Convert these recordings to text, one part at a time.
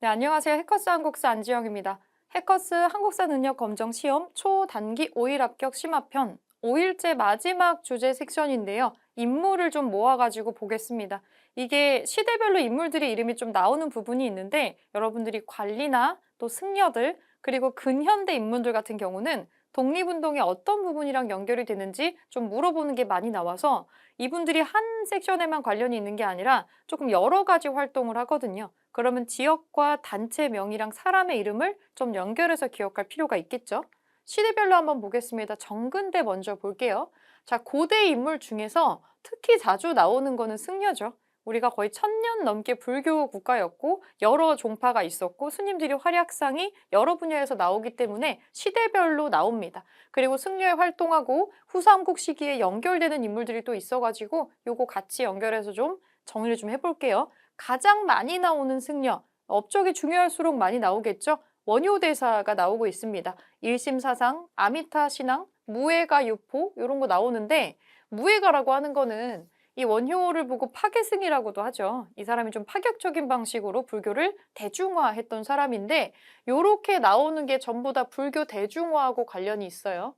네, 안녕하세요. 해커스 한국사 안지영입니다. 해커스 한국사 능력 검정 시험 초단기 5일 합격 심화편 5일째 마지막 주제 섹션인데요. 인물을 좀 모아가지고 보겠습니다. 이게 시대별로 인물들의 이름이 좀 나오는 부분이 있는데 여러분들이 관리나 또 승려들 그리고 근현대 인물들 같은 경우는 독립운동의 어떤 부분이랑 연결이 되는지 좀 물어보는 게 많이 나와서 이분들이 한 섹션에만 관련이 있는 게 아니라 조금 여러 가지 활동을 하거든요. 그러면 지역과 단체명이랑 사람의 이름을 좀 연결해서 기억할 필요가 있겠죠. 시대별로 한번 보겠습니다. 정근대 먼저 볼게요. 자, 고대 인물 중에서 특히 자주 나오는 거는 승려죠. 우리가 거의 1000년 넘게 불교 국가였고 여러 종파가 있었고 스님들이 활약상이 여러 분야에서 나오기 때문에 시대별로 나옵니다. 그리고 승려에 활동하고 후삼국 시기에 연결되는 인물들이 또 있어가지고 요거 같이 연결해서 좀 정리를 좀 해볼게요. 가장 많이 나오는 승려, 업적이 중요할수록 많이 나오겠죠. 원효대사가 나오고 있습니다. 일심사상, 아미타 신앙, 무예가 유포 이런 거 나오는데 무예가라고 하는 거는 이 원효를 보고 파괴승이라고도 하죠. 이 사람이 좀 파격적인 방식으로 불교를 대중화했던 사람인데 요렇게 나오는 게 전부 다 불교 대중화하고 관련이 있어요.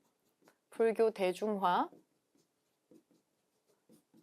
불교 대중화.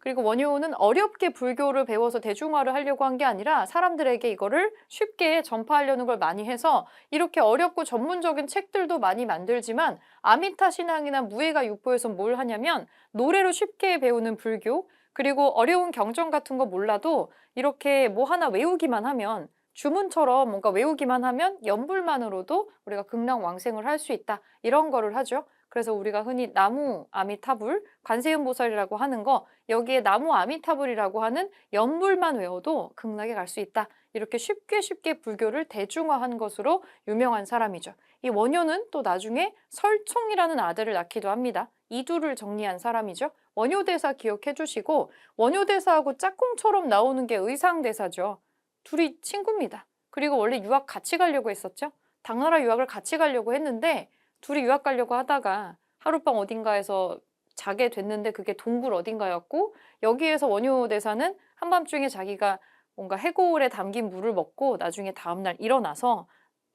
그리고 원효는 어렵게 불교를 배워서 대중화를 하려고 한 게 아니라 사람들에게 이거를 쉽게 전파하려는 걸 많이 해서 이렇게 어렵고 전문적인 책들도 많이 만들지만 아미타 신앙이나 무예가 유포에서 뭘 하냐면 노래로 쉽게 배우는 불교 그리고 어려운 경전 같은 거 몰라도 이렇게 뭐 하나 외우기만 하면 주문처럼 뭔가 외우기만 하면 연불만으로도 우리가 극락왕생을 할 수 있다 이런 거를 하죠. 그래서 우리가 흔히 나무 아미타불 관세음보살이라고 하는 거 여기에 나무 아미타불이라고 하는 연불만 외워도 극락에 갈 수 있다. 이렇게 쉽게 불교를 대중화한 것으로 유명한 사람이죠. 이 원효는 또 나중에 설총이라는 아들을 낳기도 합니다. 이두를 정리한 사람이죠. 원효대사 기억해 주시고 원효대사하고 짝꿍처럼 나오는 게 의상대사죠. 둘이 친구입니다. 그리고 원래 유학 같이 가려고 했었죠. 당나라 유학을 같이 가려고 했는데 둘이 유학 가려고 하다가 하룻밤 어딘가에서 자게 됐는데 그게 동굴 어딘가였고 여기에서 원효대사는 한밤중에 자기가 뭔가 해골에 담긴 물을 먹고 나중에 다음날 일어나서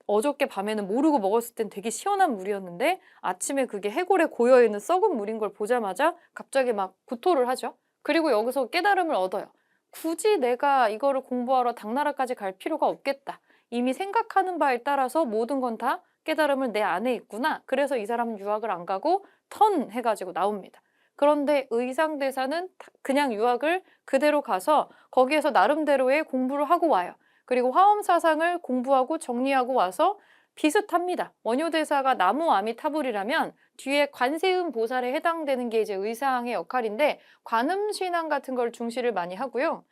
어저께 밤에는 모르고 먹었을 땐 되게 시원한 물이었는데 아침에 그게 해골에 고여있는 썩은 물인 걸 보자마자 갑자기 막 구토를 하죠. 그리고 여기서 깨달음을 얻어요. 굳이 내가 이거를 공부하러 당나라까지 갈 필요가 없겠다. 이미 생각하는 바에 따라서 모든 건 다 깨달음을 내 안에 있구나. 그래서 이 사람은 유학을 안 가고 턴 해가지고 나옵니다. 그런데 의상대사는 그냥 유학을 그대로 가서 거기에서 나름대로의 공부를 하고 와요. 그리고 화엄사상을 공부하고 정리하고 와서 비슷합니다. 원효대사가 나무 아미타불이라면 뒤에 관세음 보살에 해당되는 게 이제 의상의 역할인데 관음신앙 같은 걸 중시를 많이 하고요.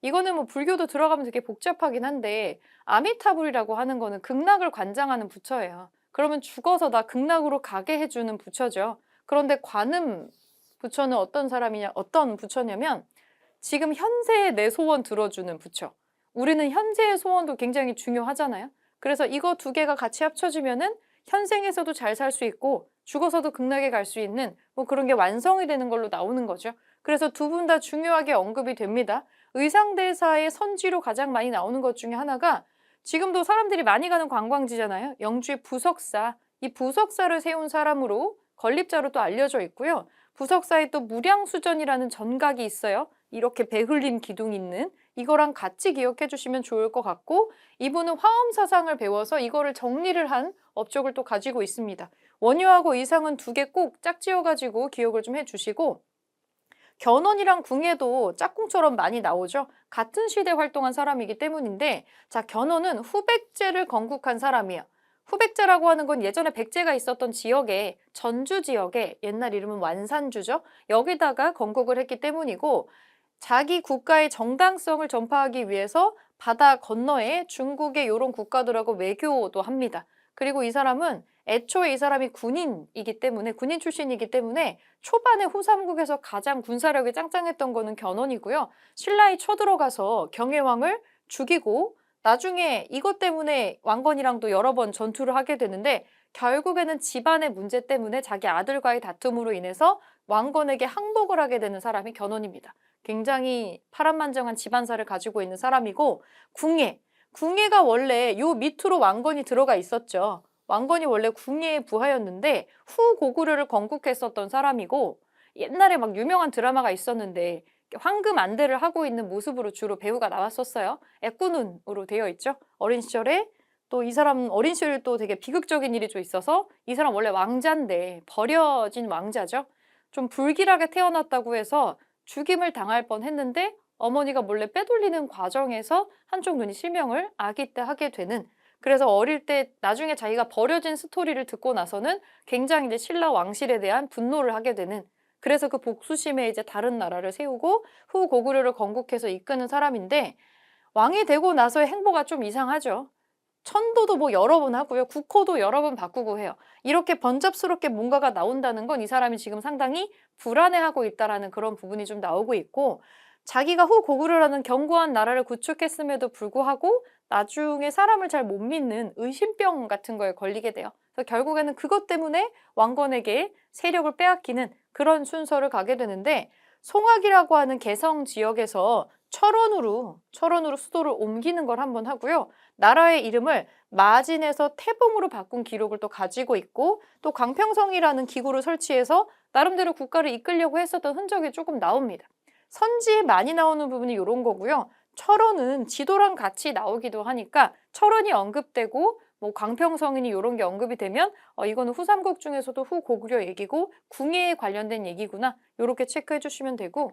이거는 뭐 불교도 들어가면 되게 복잡하긴 한데 아미타불이라고 하는 거는 극락을 관장하는 부처예요. 그러면 죽어서 나 극락으로 가게 해주는 부처죠. 그런데 관음 부처는 어떤 부처냐면 지금 현세의 내 소원 들어주는 부처. 우리는 현재의 소원도 굉장히 중요하잖아요. 그래서 이거 두 개가 같이 합쳐지면은 현생에서도 잘 살 수 있고 죽어서도 극락에 갈 수 있는 뭐 그런 게 완성이 되는 걸로 나오는 거죠. 그래서 두 분 다 중요하게 언급이 됩니다. 의상대사의 선지로 가장 많이 나오는 것 중에 하나가 지금도 사람들이 많이 가는 관광지잖아요. 영주의 부석사. 이 부석사를 세운 사람으로 건립자로 또 알려져 있고요. 부석사에 또 무량수전이라는 전각이 있어요. 이렇게 배흘림 기둥 있는 이거랑 같이 기억해 주시면 좋을 것 같고 이분은 화엄사상을 배워서 이거를 정리를 한 업적을 또 가지고 있습니다. 원효하고 의상은 두 개 꼭 짝지어가지고 기억을 좀 해주시고 견훤이랑 궁예도 짝꿍처럼 많이 나오죠. 같은 시대 활동한 사람이기 때문인데 자 견훤은 후백제를 건국한 사람이에요. 후백제라고 하는 건 예전에 백제가 있었던 지역에 전주 지역에 옛날 이름은 완산주죠. 여기다가 건국을 했기 때문이고 자기 국가의 정당성을 전파하기 위해서 바다 건너에 중국의 이런 국가들하고 외교도 합니다. 그리고 이 사람은 애초에 이 사람이 군인이기 때문에 군인 출신이기 때문에 초반에 후삼국에서 가장 군사력이 짱짱했던 거는 견훤이고요. 신라에 쳐들어가서 경혜왕을 죽이고 나중에 이것 때문에 왕건이랑도 여러 번 전투를 하게 되는데 결국에는 집안의 문제 때문에 자기 아들과의 다툼으로 인해서 왕건에게 항복을 하게 되는 사람이 견훤입니다. 굉장히 파란만장한 집안사를 가지고 있는 사람이고 궁예. 궁예가 원래 요 밑으로 왕건이 들어가 있었죠. 왕건이 원래 궁예의 부하였는데 후고구려를 건국했었던 사람이고 옛날에 막 유명한 드라마가 있었는데 황금 안대를 하고 있는 모습으로 주로 배우가 나왔었어요. 애꾸눈으로 되어 있죠. 어린 시절에 또 이 사람 어린 시절에 또 되게 비극적인 일이 좀 있어서 이 사람 원래 왕자인데 버려진 왕자죠. 좀 불길하게 태어났다고 해서 죽임을 당할 뻔했는데 어머니가 몰래 빼돌리는 과정에서 한쪽 눈이 실명을 아기 때 하게 되는 그래서 어릴 때 나중에 자기가 버려진 스토리를 듣고 나서는 굉장히 이제 신라 왕실에 대한 분노를 하게 되는 그래서 그 복수심에 이제 다른 나라를 세우고 후고구려를 건국해서 이끄는 사람인데 왕이 되고 나서의 행보가 좀 이상하죠. 천도도 뭐 여러 번 하고요. 국호도 여러 번 바꾸고 해요. 이렇게 번잡스럽게 뭔가가 나온다는 건 이 사람이 지금 상당히 불안해하고 있다라는 그런 부분이 좀 나오고 있고 자기가 후고구려라는 견고한 나라를 구축했음에도 불구하고 나중에 사람을 잘 못 믿는 의심병 같은 거에 걸리게 돼요. 그래서 결국에는 그것 때문에 왕건에게 세력을 빼앗기는 그런 순서를 가게 되는데 송악이라고 하는 개성 지역에서 철원으로 수도를 옮기는 걸 한번 하고요. 나라의 이름을 마진에서 태봉으로 바꾼 기록을 또 가지고 있고 또 강평성이라는 기구를 설치해서 나름대로 국가를 이끌려고 했었던 흔적이 조금 나옵니다. 선지에 많이 나오는 부분이 이런 거고요. 철원은 지도랑 같이 나오기도 하니까 철원이 언급되고 뭐 광평성이니 이런 게 언급이 되면 이거는 후삼국 중에서도 후고구려 얘기고 궁예에 관련된 얘기구나 이렇게 체크해 주시면 되고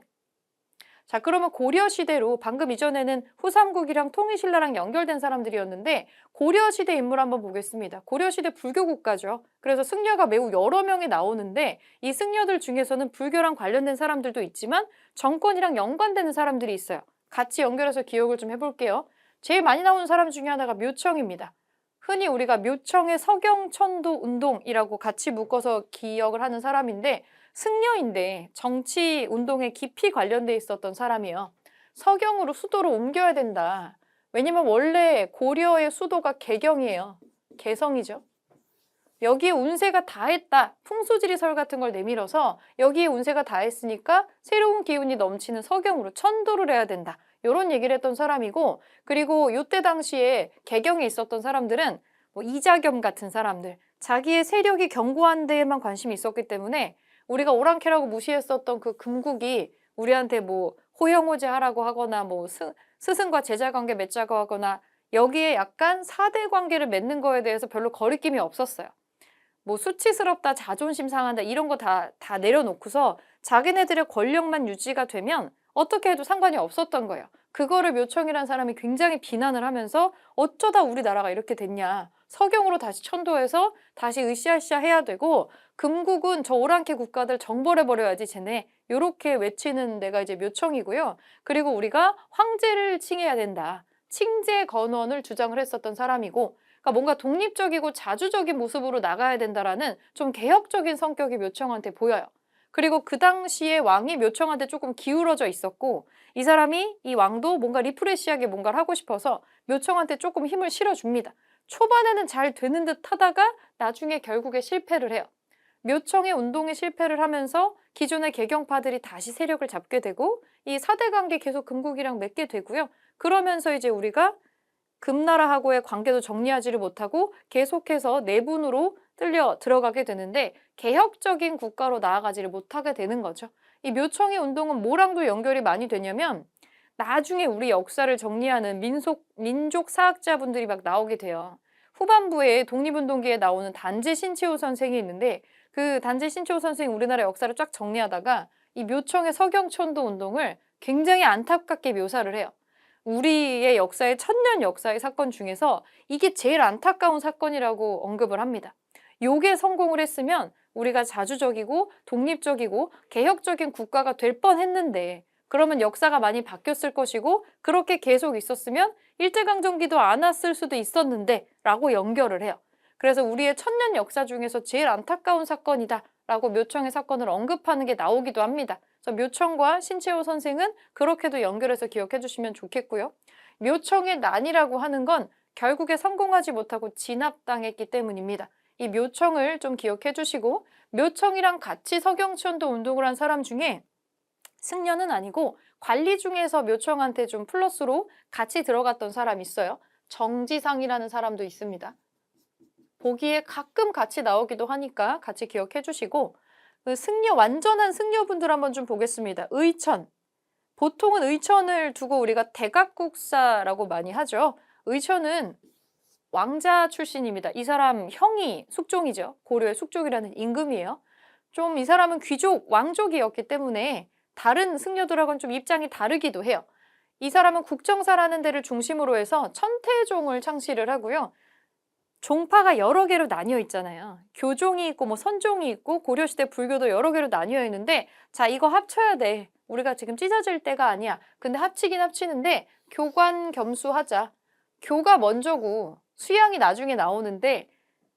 자 그러면 고려시대로 방금 이전에는 후삼국이랑 통일신라랑 연결된 사람들이었는데 고려시대 인물 한번 보겠습니다. 고려시대 불교 국가죠. 그래서 승려가 매우 여러 명이 나오는데 이 승려들 중에서는 불교랑 관련된 사람들도 있지만 정권이랑 연관되는 사람들이 있어요. 같이 연결해서 기억을 좀 해볼게요. 제일 많이 나오는 사람 중에 하나가 묘청입니다. 흔히 우리가 묘청의 서경천도 운동이라고 같이 묶어서 기억을 하는 사람인데 승려인데 정치 운동에 깊이 관련돼 있었던 사람이에요. 서경으로 수도를 옮겨야 된다. 왜냐면 원래 고려의 수도가 개경이에요. 개성이죠. 여기에 운세가 다했다. 풍수지리설 같은 걸 내밀어서 여기에 운세가 다했으니까 새로운 기운이 넘치는 서경으로 천도를 해야 된다. 이런 얘기를 했던 사람이고 그리고 이때 당시에 개경에 있었던 사람들은 뭐 이자겸 같은 사람들 자기의 세력이 견고한 데에만 관심이 있었기 때문에 우리가 오랑캐라고 무시했었던 그 금국이 우리한테 뭐 호영호제 하라고 하거나 뭐 스승과 제자 관계 맺자고 하거나 여기에 약간 사대 관계를 맺는 거에 대해서 별로 거리낌이 없었어요. 뭐 수치스럽다, 자존심 상한다 이런 거 다 내려놓고서 자기네들의 권력만 유지가 되면 어떻게 해도 상관이 없었던 거예요. 그거를 묘청이라는 사람이 굉장히 비난을 하면서 어쩌다 우리나라가 이렇게 됐냐. 서경으로 다시 천도해서 다시 으쌰으쌰 해야 되고 금국은 저 오랑캐 국가들 정벌해버려야지 쟤네. 요렇게 외치는 데가 이제 묘청이고요. 그리고 우리가 황제를 칭해야 된다. 칭제 건원을 주장을 했었던 사람이고 그러니까 뭔가 독립적이고 자주적인 모습으로 나가야 된다라는 좀 개혁적인 성격이 묘청한테 보여요. 그리고 그 당시에 왕이 묘청한테 조금 기울어져 있었고 이 사람이 이 왕도 뭔가 리프레시하게 뭔가를 하고 싶어서 묘청한테 조금 힘을 실어줍니다. 초반에는 잘 되는 듯 하다가 나중에 결국에 실패를 해요. 묘청의 운동에 실패를 하면서 기존의 개경파들이 다시 세력을 잡게 되고 이 사대 관계 계속 금국이랑 맺게 되고요. 그러면서 이제 우리가 금나라하고의 관계도 정리하지를 못하고 계속해서 내분으로 뚫려 들어가게 되는데 개혁적인 국가로 나아가지를 못하게 되는 거죠. 이 묘청의 운동은 뭐랑도 연결이 많이 되냐면 나중에 우리 역사를 정리하는 민족 사학자분들이 막 나오게 돼요. 후반부에 독립운동기에 나오는 단지 신치호 선생이 있는데 그 단지 신치호 선생이 우리나라 역사를 쫙 정리하다가 이 묘청의 서경천도 운동을 굉장히 안타깝게 묘사를 해요. 우리의 역사의 천년 역사의 사건 중에서 이게 제일 안타까운 사건이라고 언급을 합니다. 요게 성공을 했으면 우리가 자주적이고 독립적이고 개혁적인 국가가 될 뻔했는데 그러면 역사가 많이 바뀌었을 것이고 그렇게 계속 있었으면 일제강점기도 안 왔을 수도 있었는데 라고 연결을 해요. 그래서 우리의 천년 역사 중에서 제일 안타까운 사건이다 라고 묘청의 사건을 언급하는 게 나오기도 합니다. 그래서 묘청과 신채호 선생은 그렇게도 연결해서 기억해 주시면 좋겠고요. 묘청의 난이라고 하는 건 결국에 성공하지 못하고 진압당했기 때문입니다. 이 묘청을 좀 기억해 주시고 묘청이랑 같이 서경천도 운동을 한 사람 중에 승려는 아니고 관리 중에서 묘청한테 좀 플러스로 같이 들어갔던 사람이 있어요. 정지상이라는 사람도 있습니다. 보기에 가끔 같이 나오기도 하니까 같이 기억해 주시고, 그 승려, 완전한 승려분들 한번 좀 보겠습니다. 의천. 보통은 의천을 두고 우리가 대각국사라고 많이 하죠. 의천은 왕자 출신입니다. 이 사람 형이 숙종이죠. 고려의 숙종이라는 임금이에요. 좀 이 사람은 귀족, 왕족이었기 때문에 다른 승려들하고는 좀 입장이 다르기도 해요. 이 사람은 국정사라는 데를 중심으로 해서 천태종을 창시를 하고요. 종파가 여러 개로 나뉘어 있잖아요. 교종이 있고 뭐 선종이 있고 고려시대 불교도 여러 개로 나뉘어 있는데, 자, 이거 합쳐야 돼. 우리가 지금 찢어질 때가 아니야. 근데 합치긴 합치는데 교관 겸수하자. 교가 먼저고 수양이 나중에 나오는데,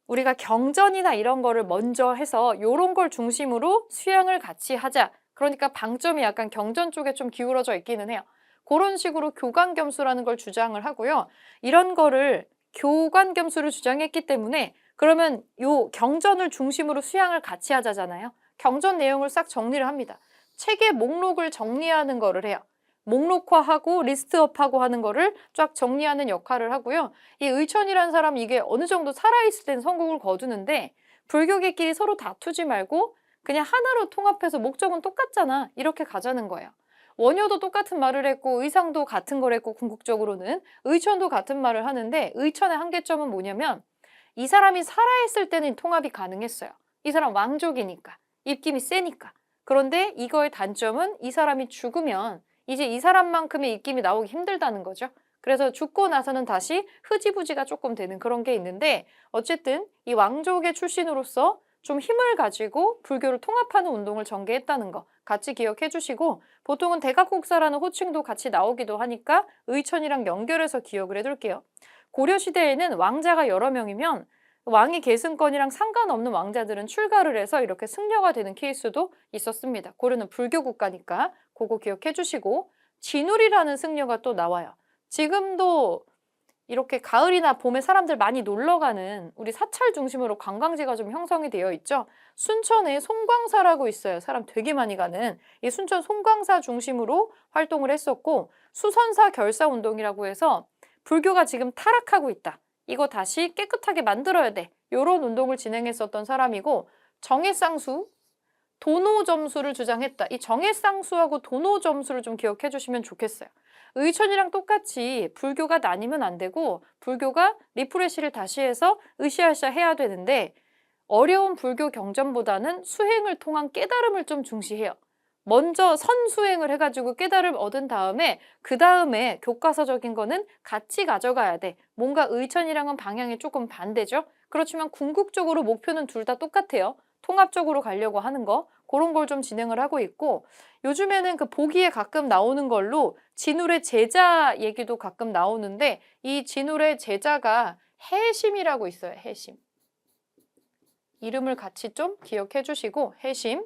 우리가 경전이나 이런 거를 먼저 해서 요런 걸 중심으로 수양을 같이 하자. 그러니까 방점이 약간 경전 쪽에 좀 기울어져 있기는 해요. 그런 식으로 교관 겸수라는 걸 주장을 하고요. 이런 거를 교관 겸수를 주장했기 때문에, 그러면 요 경전을 중심으로 수양을 같이 하자잖아요. 경전 내용을 싹 정리를 합니다. 책의 목록을 정리하는 거를 해요. 목록화하고 리스트업하고 하는 거를 쫙 정리하는 역할을 하고요. 이 의천이라는 사람, 이게 어느 정도 살아있을 땐 성공을 거두는데, 불교계끼리 서로 다투지 말고 그냥 하나로 통합해서 목적은 똑같잖아, 이렇게 가자는 거예요. 원효도 똑같은 말을 했고 의상도 같은 걸 했고 궁극적으로는 의천도 같은 말을 하는데, 의천의 한계점은 뭐냐면 이 사람이 살아있을 때는 통합이 가능했어요. 이 사람 왕족이니까, 입김이 세니까. 그런데 이거의 단점은 이 사람이 죽으면 이제 이 사람만큼의 입김이 나오기 힘들다는 거죠. 그래서 죽고 나서는 다시 흐지부지가 조금 되는 그런 게 있는데, 어쨌든 이 왕족의 출신으로서 좀 힘을 가지고 불교를 통합하는 운동을 전개했다는 거 같이 기억해 주시고, 보통은 대각국사라는 호칭도 같이 나오기도 하니까 의천이랑 연결해서 기억을 해둘게요. 고려시대에는 왕자가 여러 명이면 왕위 계승권이랑 상관없는 왕자들은 출가를 해서 이렇게 승려가 되는 케이스도 있었습니다. 고려는 불교 국가니까 그거 기억해 주시고, 진울이라는 승려가 또 나와요. 지금도 이렇게 가을이나 봄에 사람들 많이 놀러 가는 우리 사찰 중심으로 관광지가 좀 형성이 되어 있죠. 순천에 송광사라고 있어요. 사람 되게 많이 가는. 이 순천 송광사 중심으로 활동을 했었고, 수선사 결사 운동이라고 해서 불교가 지금 타락하고 있다, 이거 다시 깨끗하게 만들어야 돼, 이런 운동을 진행했었던 사람이고, 정해쌍수, 도노점수를 주장했다. 이 정해쌍수하고 도노점수를 좀 기억해 주시면 좋겠어요. 의천이랑 똑같이 불교가 나뉘면 안 되고 불교가 리프레시를 다시 해서 으쌰으쌰 해야 되는데, 어려운 불교 경전보다는 수행을 통한 깨달음을 좀 중시해요. 먼저 선수행을 해가지고 깨달음 얻은 다음에 그 다음에 교과서적인 거는 같이 가져가야 돼. 뭔가 의천이랑은 방향이 조금 반대죠. 그렇지만 궁극적으로 목표는 둘 다 똑같아요. 통합적으로 가려고 하는 거, 그런 걸 좀 진행을 하고 있고, 요즘에는 그 보기에 가끔 나오는 걸로 진울의 제자 얘기도 가끔 나오는데, 이 진울의 제자가 해심이라고 있어요. 해심. 이름을 같이 좀 기억해 주시고, 해심.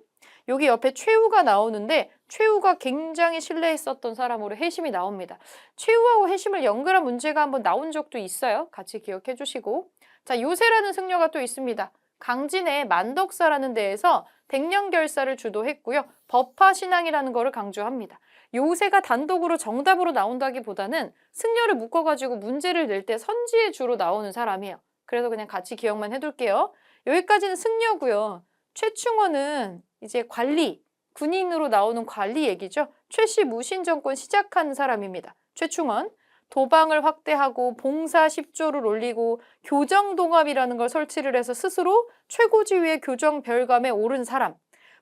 여기 옆에 최우가 나오는데, 최우가 굉장히 신뢰했었던 사람으로 해심이 나옵니다. 최우하고 해심을 연결한 문제가 한번 나온 적도 있어요. 같이 기억해 주시고. 자, 요새라는 승려가 또 있습니다. 강진의 만덕사라는 데에서 백년결사를 주도했고요. 법화신앙이라는 거를 강조합니다. 요새가 단독으로 정답으로 나온다기보다는 승려를 묶어가지고 문제를 낼 때 선지에 주로 나오는 사람이에요. 그래서 그냥 같이 기억만 해둘게요. 여기까지는 승려고요. 최충원은 이제 관리, 군인으로 나오는 관리 얘기죠. 최씨 무신정권 시작한 사람입니다. 최충원. 도방을 확대하고 봉사 10조를 올리고 교정동합이라는 걸 설치를 해서 스스로 최고지위의 교정 별감에 오른 사람.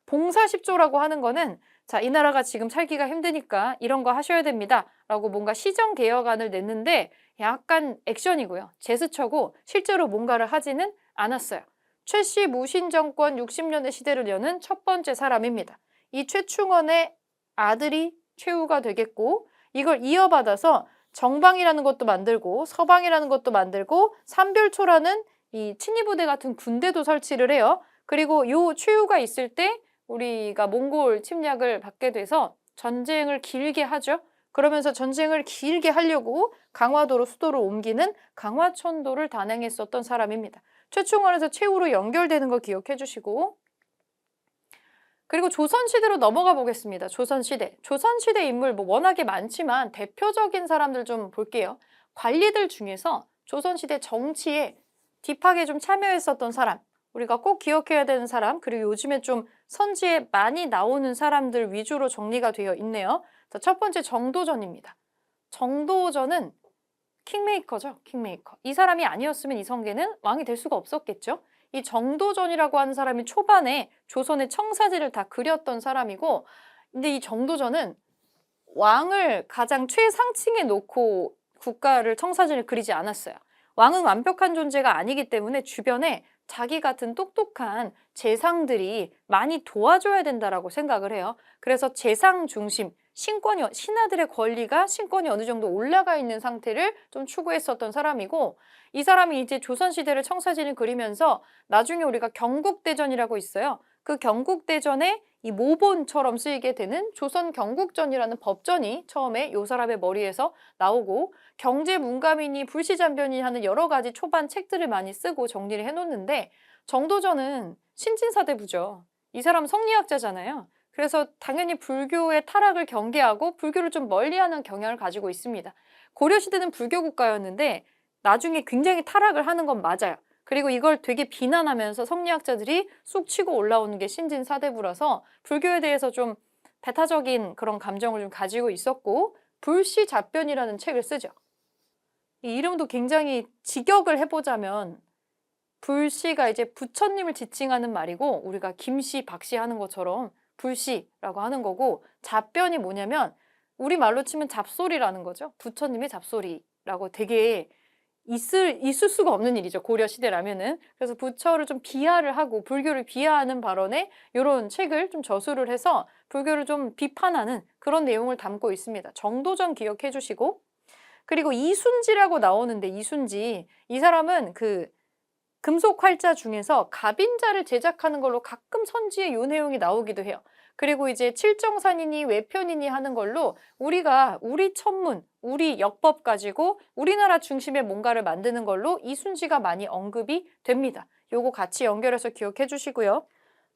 봉사 10조라고 하는 거는, 자, 이 나라가 지금 살기가 힘드니까 이런 거 하셔야 됩니다 라고 뭔가 시정개혁안을 냈는데 약간 액션이고요. 제스처고 실제로 뭔가를 하지는 않았어요. 최씨 무신정권 60년의 시대를 여는 첫 번째 사람입니다. 이 최충원의 아들이 최우가 되겠고, 이걸 이어받아서 정방이라는 것도 만들고 서방이라는 것도 만들고 삼별초라는 이 친위부대 같은 군대도 설치를 해요. 그리고 요 최우가 있을 때 우리가 몽골 침략을 받게 돼서 전쟁을 길게 하죠. 그러면서 전쟁을 길게 하려고 강화도로 수도를 옮기는 강화천도를 단행했었던 사람입니다. 최충원에서 최우로 연결되는 거 기억해 주시고, 그리고 조선시대로 넘어가 보겠습니다. 조선시대. 조선시대 인물 뭐 워낙에 많지만 대표적인 사람들 좀 볼게요. 관리들 중에서 조선시대 정치에 딥하게 좀 참여했었던 사람, 우리가 꼭 기억해야 되는 사람, 그리고 요즘에 좀 선지에 많이 나오는 사람들 위주로 정리가 되어 있네요. 자, 첫 번째 정도전입니다. 정도전은 킹메이커죠, 킹메이커. 이 사람이 아니었으면 이성계는 왕이 될 수가 없었겠죠. 이 정도전이라고 하는 사람이 초반에 조선의 청사진을 다 그렸던 사람이고, 근데 이 정도전은 왕을 가장 최상층에 놓고 국가를 청사진을 그리지 않았어요. 왕은 완벽한 존재가 아니기 때문에 주변에 자기 같은 똑똑한 재상들이 많이 도와줘야 된다라고 생각을 해요. 그래서 재상 중심, 신하들의 권리가 신권이 어느 정도 올라가 있는 상태를 좀 추구했었던 사람이고, 이 사람이 이제 조선시대를 청사진을 그리면서 나중에 우리가 경국대전이라고 있어요. 그 경국대전에 이 모본처럼 쓰이게 되는 조선 경국전이라는 법전이 처음에 이 사람의 머리에서 나오고, 경제 문가민이 불시잔변이 하는 여러 가지 초반 책들을 많이 쓰고 정리를 해놓는데, 정도전은 신진사대부죠. 이 사람 성리학자잖아요. 그래서 당연히 불교의 타락을 경계하고 불교를 좀 멀리하는 경향을 가지고 있습니다. 고려시대는 불교 국가였는데 나중에 굉장히 타락을 하는 건 맞아요. 그리고 이걸 되게 비난하면서 성리학자들이 쑥 치고 올라오는 게 신진사대부라서 불교에 대해서 좀 배타적인 그런 감정을 좀 가지고 있었고, 불시잡변이라는 책을 쓰죠. 이 이름도 굉장히 직역을 해보자면, 불시가 이제 부처님을 지칭하는 말이고, 우리가 김씨, 박씨 하는 것처럼 불시라고 하는 거고, 잡변이 뭐냐면 우리말로 치면 잡소리라는 거죠. 부처님의 잡소리라고. 되게 있을 수가 없는 일이죠, 고려 시대라면은. 그래서 부처를 좀 비하를 하고 불교를 비하하는 발언에 이런 책을 좀 저술을 해서 불교를 좀 비판하는 그런 내용을 담고 있습니다. 정도전 기억해 주시고, 그리고 이순지라고 나오는데, 이순지, 이 사람은 그 금속 활자 중에서 갑인자를 제작하는 걸로 가끔 선지에 요 내용이 나오기도 해요. 그리고 이제 칠정산이니 외편이니 하는 걸로 우리가 우리 천문, 우리 역법 가지고 우리나라 중심의 뭔가를 만드는 걸로 이순지가 많이 언급이 됩니다. 요거 같이 연결해서 기억해 주시고요.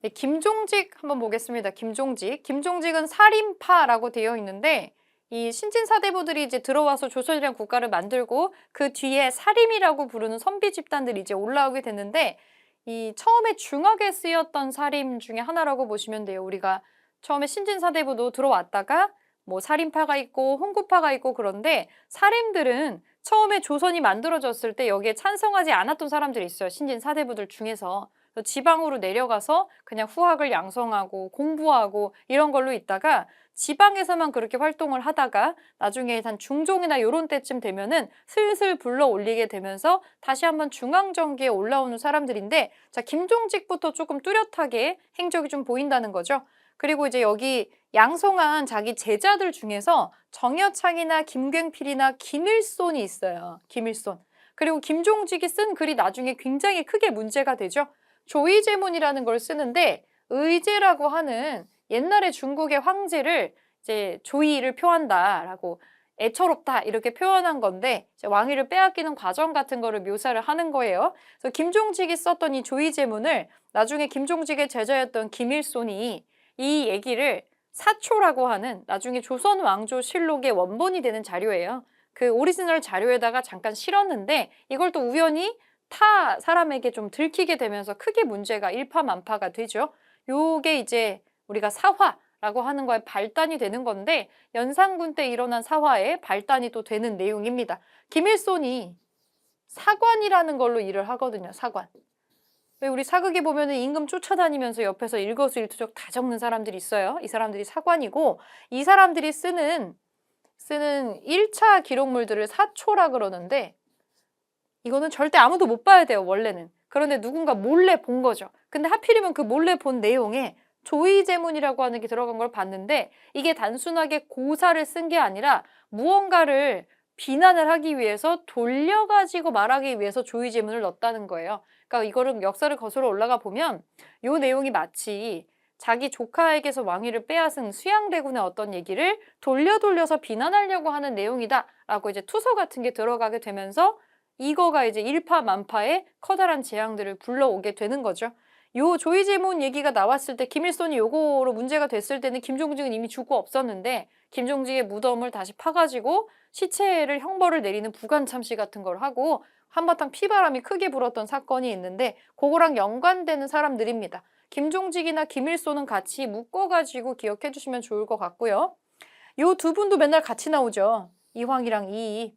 네, 김종직 한번 보겠습니다. 김종직. 김종직은 살인파라고 되어 있는데, 이 신진사대부들이 이제 들어와서 조선이라는 국가를 만들고 그 뒤에 사림이라고 부르는 선비 집단들이 이제 올라오게 됐는데, 이 처음에 중하게 쓰였던 사림 중에 하나라고 보시면 돼요. 우리가 처음에 신진사대부도 들어왔다가 뭐 살인파가 있고 홍구파가 있고, 그런데 사림들은 처음에 조선이 만들어졌을 때 여기에 찬성하지 않았던 사람들이 있어요. 신진사대부들 중에서. 지방으로 내려가서 그냥 후학을 양성하고 공부하고 이런 걸로 있다가 지방에서만 그렇게 활동을 하다가 나중에 한 중종이나 요런 때쯤 되면은 슬슬 불러 올리게 되면서 다시 한번 중앙정기에 올라오는 사람들인데, 자, 김종직부터 조금 뚜렷하게 행적이 좀 보인다는 거죠. 그리고 이제 여기 양성한 자기 제자들 중에서 정여창이나 김굉필이나 김일손이 있어요. 김일손. 그리고 김종직이 쓴 글이 나중에 굉장히 크게 문제가 되죠. 조이제문이라는 걸 쓰는데, 의제라고 하는 옛날에 중국의 황제를 이제 조이를 표한다라고, 애처롭다 이렇게 표현한 건데, 이제 왕위를 빼앗기는 과정 같은 거를 묘사를 하는 거예요. 그래서 김종직이 썼던 이 조이제문을 나중에 김종직의 제자였던 김일손이 이 얘기를 사초라고 하는 나중에 조선 왕조 실록의 원본이 되는 자료예요. 그 오리지널 자료에다가 잠깐 실었는데 이걸 또 우연히 타 사람에게 좀 들키게 되면서 크게 문제가 일파만파가 되죠. 요게 이제 우리가 사화라고 하는 거에 발단이 되는 건데, 연산군 때 일어난 사화의 발단이 또 되는 내용입니다. 김일손이 사관이라는 걸로 일을 하거든요. 사관. 왜 우리 사극에 보면은 임금 쫓아다니면서 옆에서 일거수일투족 다 적는 사람들이 있어요. 이 사람들이 사관이고, 이 사람들이 쓰는 1차 기록물들을 사초라 그러는데, 이거는 절대 아무도 못 봐야 돼요, 원래는. 그런데 누군가 몰래 본 거죠. 근데 하필이면 그 몰래 본 내용에 조이제문이라고 하는 게 들어간 걸 봤는데, 이게 단순하게 고사를 쓴 게 아니라 무언가를 비난을 하기 위해서 돌려가지고 말하기 위해서 조이제문을 넣었다는 거예요. 그러니까 이거를 역사를 거슬러 올라가 보면 이 내용이 마치 자기 조카에게서 왕위를 빼앗은 수양대군의 어떤 얘기를 돌려서 비난하려고 하는 내용이다라고 이제 투서 같은 게 들어가게 되면서 이거가 이제 일파만파의 커다란 재앙들을 불러오게 되는 거죠. 요 조이제문 얘기가 나왔을 때 김일성이 요거로 문제가 됐을 때는 김종직은 이미 죽고 없었는데 김종직의 무덤을 다시 파가지고 시체를 형벌을 내리는 부관 참시 같은 걸 하고 한바탕 피바람이 크게 불었던 사건이 있는데 그거랑 연관되는 사람들입니다. 김종직이나 김일소는 같이 묶어가지고 기억해 주시면 좋을 것 같고요. 요 두 분도 맨날 같이 나오죠. 이황이랑 이이.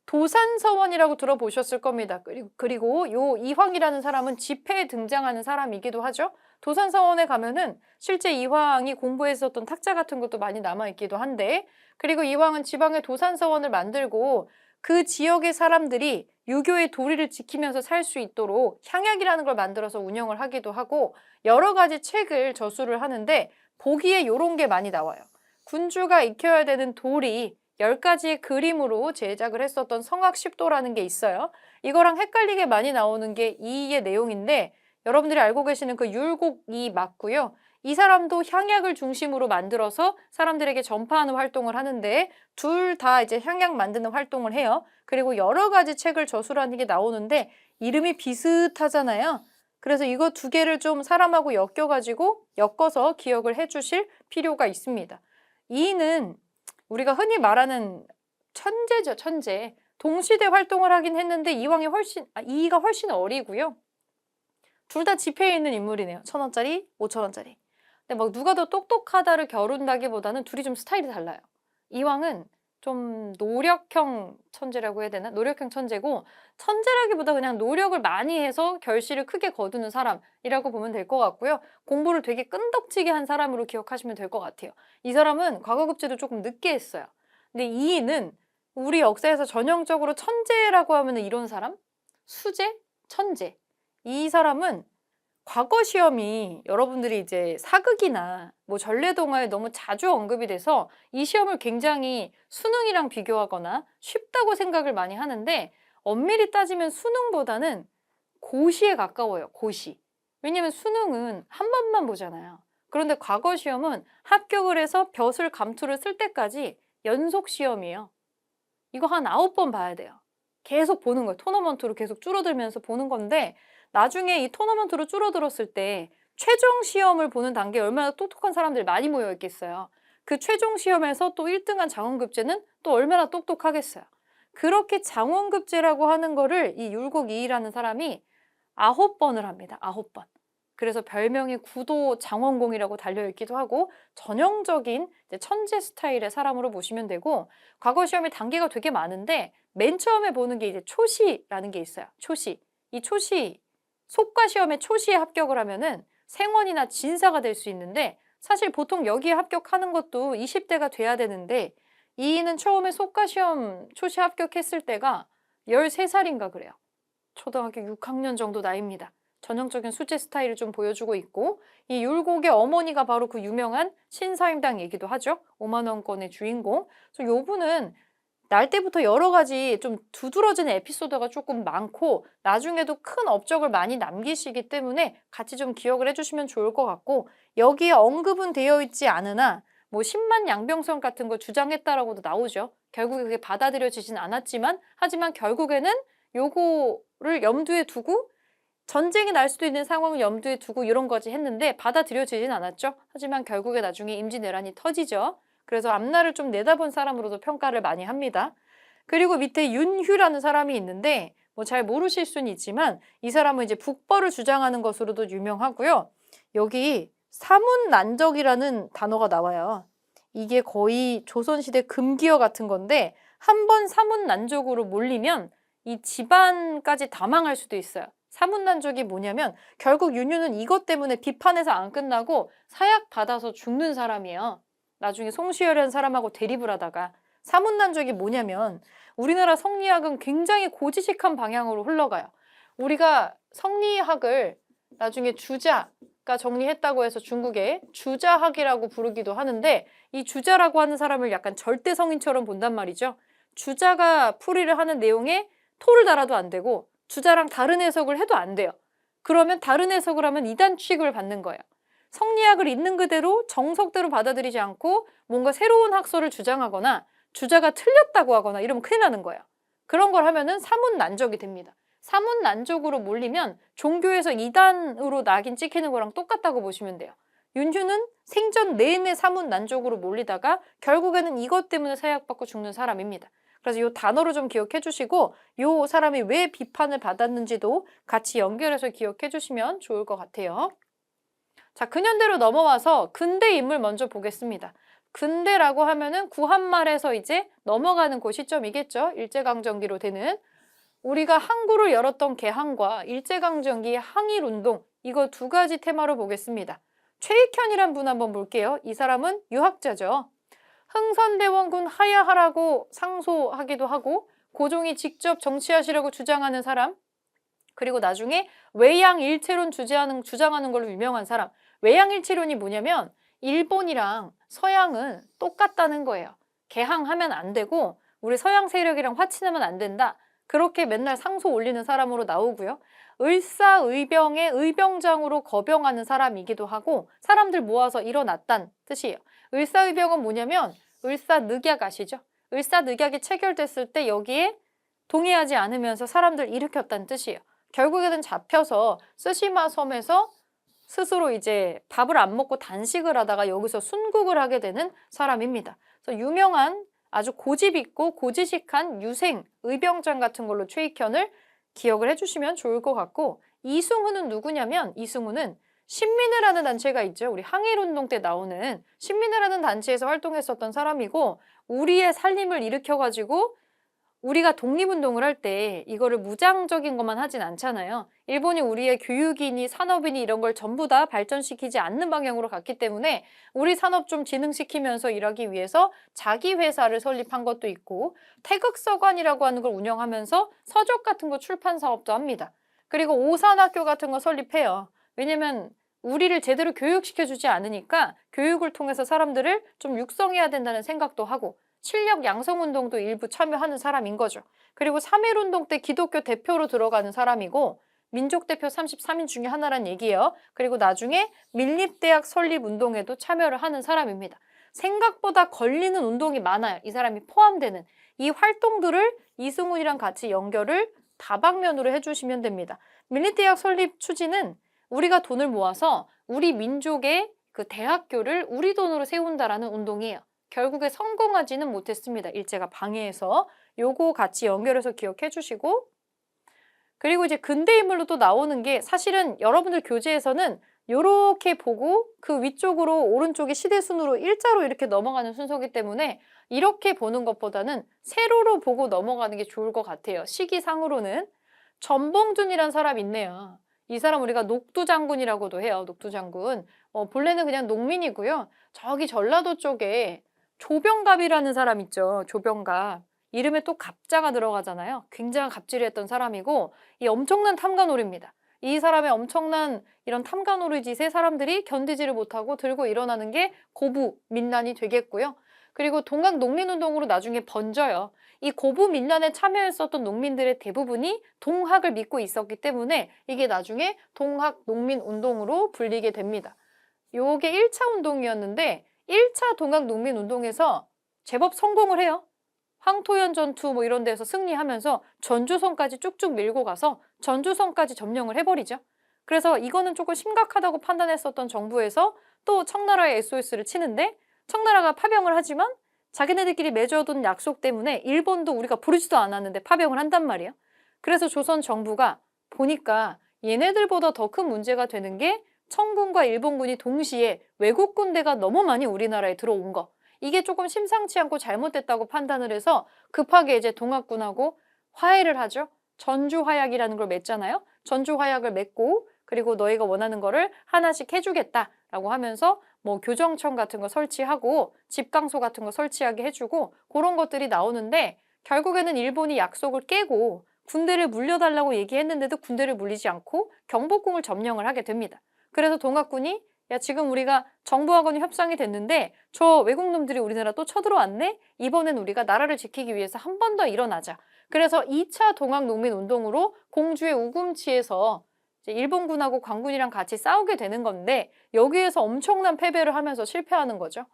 도산서원이라고 들어보셨을 겁니다. 그리고 요 이황이라는 사람은 집회에 등장하는 사람이기도 하죠. 도산서원에 가면은 실제 이황이 공부했었던 탁자 같은 것도 많이 남아있기도 한데, 그리고 이황은 지방에 도산서원을 만들고 그 지역의 사람들이 유교의 도리를 지키면서 살 수 있도록 향약이라는 걸 만들어서 운영을 하기도 하고 여러 가지 책을 저술을 하는데 보기에 요런 게 많이 나와요. 군주가 익혀야 되는 도리 10가지의 그림으로 제작을 했었던 성악십도라는 게 있어요. 이거랑 헷갈리게 많이 나오는 게 이의 내용인데 여러분들이 알고 계시는 그 율곡이 맞고요. 이 사람도 향약을 중심으로 만들어서 사람들에게 전파하는 활동을 하는데 둘 다 이제 향약 만드는 활동을 해요. 그리고 여러 가지 책을 저술하는 게 나오는데 이름이 비슷하잖아요. 그래서 이거 두 개를 좀 사람하고 엮어서 기억을 해주실 필요가 있습니다. 이는 우리가 흔히 말하는 천재죠, 천재. 동시대 활동을 하긴 했는데 이이가 훨씬 어리고요. 둘 다 지폐에 있는 인물이네요. 1,000원짜리, 5,000원짜리. 근데 막 누가 더 똑똑하다를 겨룬다기보다는 둘이 좀 스타일이 달라요. 이황은 좀 노력형 천재라고 해야 되나? 노력형 천재고 천재라기보다 그냥 노력을 많이 해서 결실을 크게 거두는 사람이라고 보면 될 것 같고요. 공부를 되게 끈덕지게 한 사람으로 기억하시면 될 것 같아요. 이 사람은 과거급제도 조금 늦게 했어요. 근데 이인은 우리 역사에서 전형적으로 천재라고 하면 이런 사람? 수재? 천재. 이 사람은 과거 시험이 여러분들이 이제 사극이나 뭐 전래동화에 너무 자주 언급이 돼서 이 시험을 굉장히 수능이랑 비교하거나 쉽다고 생각을 많이 하는데 엄밀히 따지면 수능보다는 고시에 가까워요. 고시. 왜냐면 수능은 한 번만 보잖아요. 그런데 과거 시험은 합격을 해서 벼슬 감투를 쓸 때까지 연속 시험이에요. 이거 한 9번 봐야 돼요. 계속 보는 거예요. 토너먼트로 계속 줄어들면서 보는 건데 나중에 이 토너먼트로 줄어들었을 때 최종 시험을 보는 단계에 얼마나 똑똑한 사람들이 많이 모여 있겠어요. 그 최종 시험에서 또 1등한 장원급제는 또 얼마나 똑똑하겠어요. 그렇게 장원급제라고 하는 거를 이 율곡이이라는 사람이 9번을 합니다. 9번. 그래서 별명이 구도 장원공이라고 달려있기도 하고 전형적인 천재 스타일의 사람으로 보시면 되고 과거 시험의 단계가 되게 많은데 맨 처음에 보는 게 이제 초시라는 게 있어요. 초시. 이 초시 속과 시험에 초시에 합격을 하면은 생원이나 진사가 될 수 있는데 사실 보통 여기에 합격하는 것도 20대가 돼야 되는데 이인은 처음에 속과 시험 초시 합격했을 때가 13살인가 그래요. 초등학교 6학년 정도 나이입니다. 전형적인 수재 스타일을 좀 보여주고 있고 이 율곡의 어머니가 바로 그 유명한 신사임당 얘기도 하죠. 5만 원권의 주인공. 그래서 요 분은 날 때부터 여러 가지 좀 두드러지는 에피소드가 조금 많고 나중에도 큰 업적을 많이 남기시기 때문에 같이 좀 기억을 해주시면 좋을 것 같고 여기에 언급은 되어 있지 않으나 뭐 10만 양병선 같은 거 주장했다라고도 나오죠. 결국에 그게 받아들여지진 않았지만 하지만 결국에는 요거를 염두에 두고 전쟁이 날 수도 있는 상황을 염두에 두고 이런 거지 했는데 받아들여지진 않았죠. 하지만 결국에 나중에 임진왜란이 터지죠. 그래서 앞날을 좀 내다본 사람으로도 평가를 많이 합니다. 그리고 밑에 윤휴라는 사람이 있는데 뭐 잘 모르실 수는 있지만 이 사람은 이제 북벌을 주장하는 것으로도 유명하고요. 여기 사문난적이라는 단어가 나와요. 이게 거의 조선시대 금기어 같은 건데 한 번 사문난적으로 몰리면 이 집안까지 다 망할 수도 있어요. 사문난적이 뭐냐면 결국 윤휴는 이것 때문에 비판해서 안 끝나고 사약 받아서 죽는 사람이에요. 나중에 송시열이라는 사람하고 대립을 하다가 사문난적이 뭐냐면 우리나라 성리학은 굉장히 고지식한 방향으로 흘러가요. 우리가 성리학을 나중에 주자가 정리했다고 해서 중국에 주자학이라고 부르기도 하는데 이 주자라고 하는 사람을 약간 절대성인처럼 본단 말이죠. 주자가 풀이를 하는 내용에 토를 달아도 안 되고 주자랑 다른 해석을 해도 안 돼요. 그러면 다른 해석을 하면 이단 취급을 받는 거예요. 성리학을 있는 그대로 정석대로 받아들이지 않고 뭔가 새로운 학설을 주장하거나 주자가 틀렸다고 하거나 이러면 큰일 나는 거예요. 그런 걸 하면은 사문난적이 됩니다. 사문난족으로 몰리면 종교에서 이단으로 낙인 찍히는 거랑 똑같다고 보시면 돼요. 윤휴는 생전 내내 사문난족으로 몰리다가 결국에는 이것 때문에 사약받고 죽는 사람입니다. 그래서 이 단어를 좀 기억해 주시고 이 사람이 왜 비판을 받았는지도 같이 연결해서 기억해 주시면 좋을 것 같아요. 자, 근현대로 넘어와서 근대 인물 먼저 보겠습니다. 근대라고 하면은 구한말에서 이제 넘어가는 그 시점이겠죠. 일제강점기로 되는. 우리가 항구를 열었던 개항과 일제강점기의 항일운동, 이거 두 가지 테마로 보겠습니다. 최익현이란 분 한번 볼게요. 이 사람은 유학자죠. 흥선대원군 하야하라고 상소하기도 하고 고종이 직접 정치하시려고 주장하는 사람, 그리고 나중에 외양일체론 주장하는 걸로 유명한 사람. 외양일체론이 뭐냐면 일본이랑 서양은 똑같다는 거예요. 개항하면 안 되고 우리 서양 세력이랑 화친하면 안 된다. 그렇게 맨날 상소 올리는 사람으로 나오고요. 을사의병의 의병장으로 거병하는 사람이기도 하고 사람들 모아서 일어났단 뜻이에요. 을사의병은 뭐냐면 을사늑약 아시죠? 을사늑약이 체결됐을 때 여기에 동의하지 않으면서 사람들 일으켰다는 뜻이에요. 결국에는 잡혀서 쓰시마 섬에서 스스로 이제 밥을 안 먹고 단식을 하다가 여기서 순국을 하게 되는 사람입니다. 그래서 유명한 아주 고집 있고 고지식한 유생, 의병장 같은 걸로 최익현을 기억을 해주시면 좋을 것 같고 이승우는 누구냐면 이승우는 신민회라는 단체가 있죠. 우리 항일운동 때 나오는 신민회라는 단체에서 활동했었던 사람이고 우리의 살림을 일으켜가지고 우리가 독립운동을 할 때 이거를 무장적인 것만 하진 않잖아요. 일본이 우리의 교육이니 산업이니 이런 걸 전부 다 발전시키지 않는 방향으로 갔기 때문에 우리 산업 좀 진흥시키면서 일하기 위해서 자기 회사를 설립한 것도 있고 태극서관이라고 하는 걸 운영하면서 서적 같은 거 출판 사업도 합니다. 그리고 오산학교 같은 거 설립해요. 왜냐면 우리를 제대로 교육시켜주지 않으니까 교육을 통해서 사람들을 좀 육성해야 된다는 생각도 하고 실력 양성운동도 일부 참여하는 사람인 거죠. 그리고 3.1운동 때 기독교 대표로 들어가는 사람이고 민족대표 33인 중에 하나란 얘기예요. 그리고 나중에 밀립대학 설립운동에도 참여를 하는 사람입니다. 생각보다 걸리는 운동이 많아요. 이 사람이 포함되는. 이 활동들을 이승훈이랑 같이 연결을 다방면으로 해주시면 됩니다. 밀립대학 설립 추진은 우리가 돈을 모아서 우리 민족의 그 대학교를 우리 돈으로 세운다라는 운동이에요. 결국에 성공하지는 못했습니다. 일제가 방해해서. 요거 같이 연결해서 기억해 주시고 그리고 이제 근대 인물로 또 나오는 게 사실은 여러분들 교재에서는 요렇게 보고 그 위쪽으로 오른쪽에 시대순으로 일자로 이렇게 넘어가는 순서이기 때문에 이렇게 보는 것보다는 세로로 보고 넘어가는 게 좋을 것 같아요. 시기상으로는. 전봉준이란 사람 있네요. 이 사람 우리가 녹두장군이라고도 해요. 녹두장군. 본래는 그냥 농민이고요. 저기 전라도 쪽에 조병갑이라는 사람 있죠. 조병갑. 이름에 또 갑자가 들어가잖아요. 굉장히 갑질했던 사람이고 이 엄청난 탐관오리입니다. 이 사람의 엄청난 이런 탐관오리 짓에 사람들이 견디지를 못하고 들고 일어나는 게 고부 민란이 되겠고요. 그리고 동학 농민운동으로 나중에 번져요. 이 고부 민란에 참여했었던 농민들의 대부분이 동학을 믿고 있었기 때문에 이게 나중에 동학 농민운동으로 불리게 됩니다. 요게 1차 운동이었는데 1차 동학 농민운동에서 제법 성공을 해요. 황토현 전투 뭐 이런 데서 승리하면서 전주성까지 쭉쭉 밀고 가서 전주성까지 점령을 해버리죠. 그래서 이거는 조금 심각하다고 판단했었던 정부에서 또 청나라에 SOS를 치는데 청나라가 파병을 하지만 자기네들끼리 맺어둔 약속 때문에 일본도 우리가 부르지도 않았는데 파병을 한단 말이에요. 그래서 조선 정부가 보니까 얘네들보다 더 큰 문제가 되는 게 청군과 일본군이 동시에 외국 군대가 너무 많이 우리나라에 들어온 거. 이게 조금 심상치 않고 잘못됐다고 판단을 해서 급하게 이제 동학군하고 화해를 하죠. 전주화약이라는 걸 맺잖아요. 전주화약을 맺고 그리고 너희가 원하는 거를 하나씩 해주겠다라고 하면서 뭐 교정청 같은 거 설치하고 집강소 같은 거 설치하게 해주고 그런 것들이 나오는데 결국에는 일본이 약속을 깨고 군대를 물려달라고 얘기했는데도 군대를 물리지 않고 경복궁을 점령을 하게 됩니다. 그래서 동학군이 야 지금 우리가 정부하고는 협상이 됐는데 저 외국 놈들이 우리나라 또 쳐들어왔네? 이번엔 우리가 나라를 지키기 위해서 한 번 더 일어나자. 그래서 2차 동학농민운동으로 공주의 우금치에서 일본군하고 광군이랑 같이 싸우게 되는 건데 여기에서 엄청난 패배를 하면서 실패하는 거죠.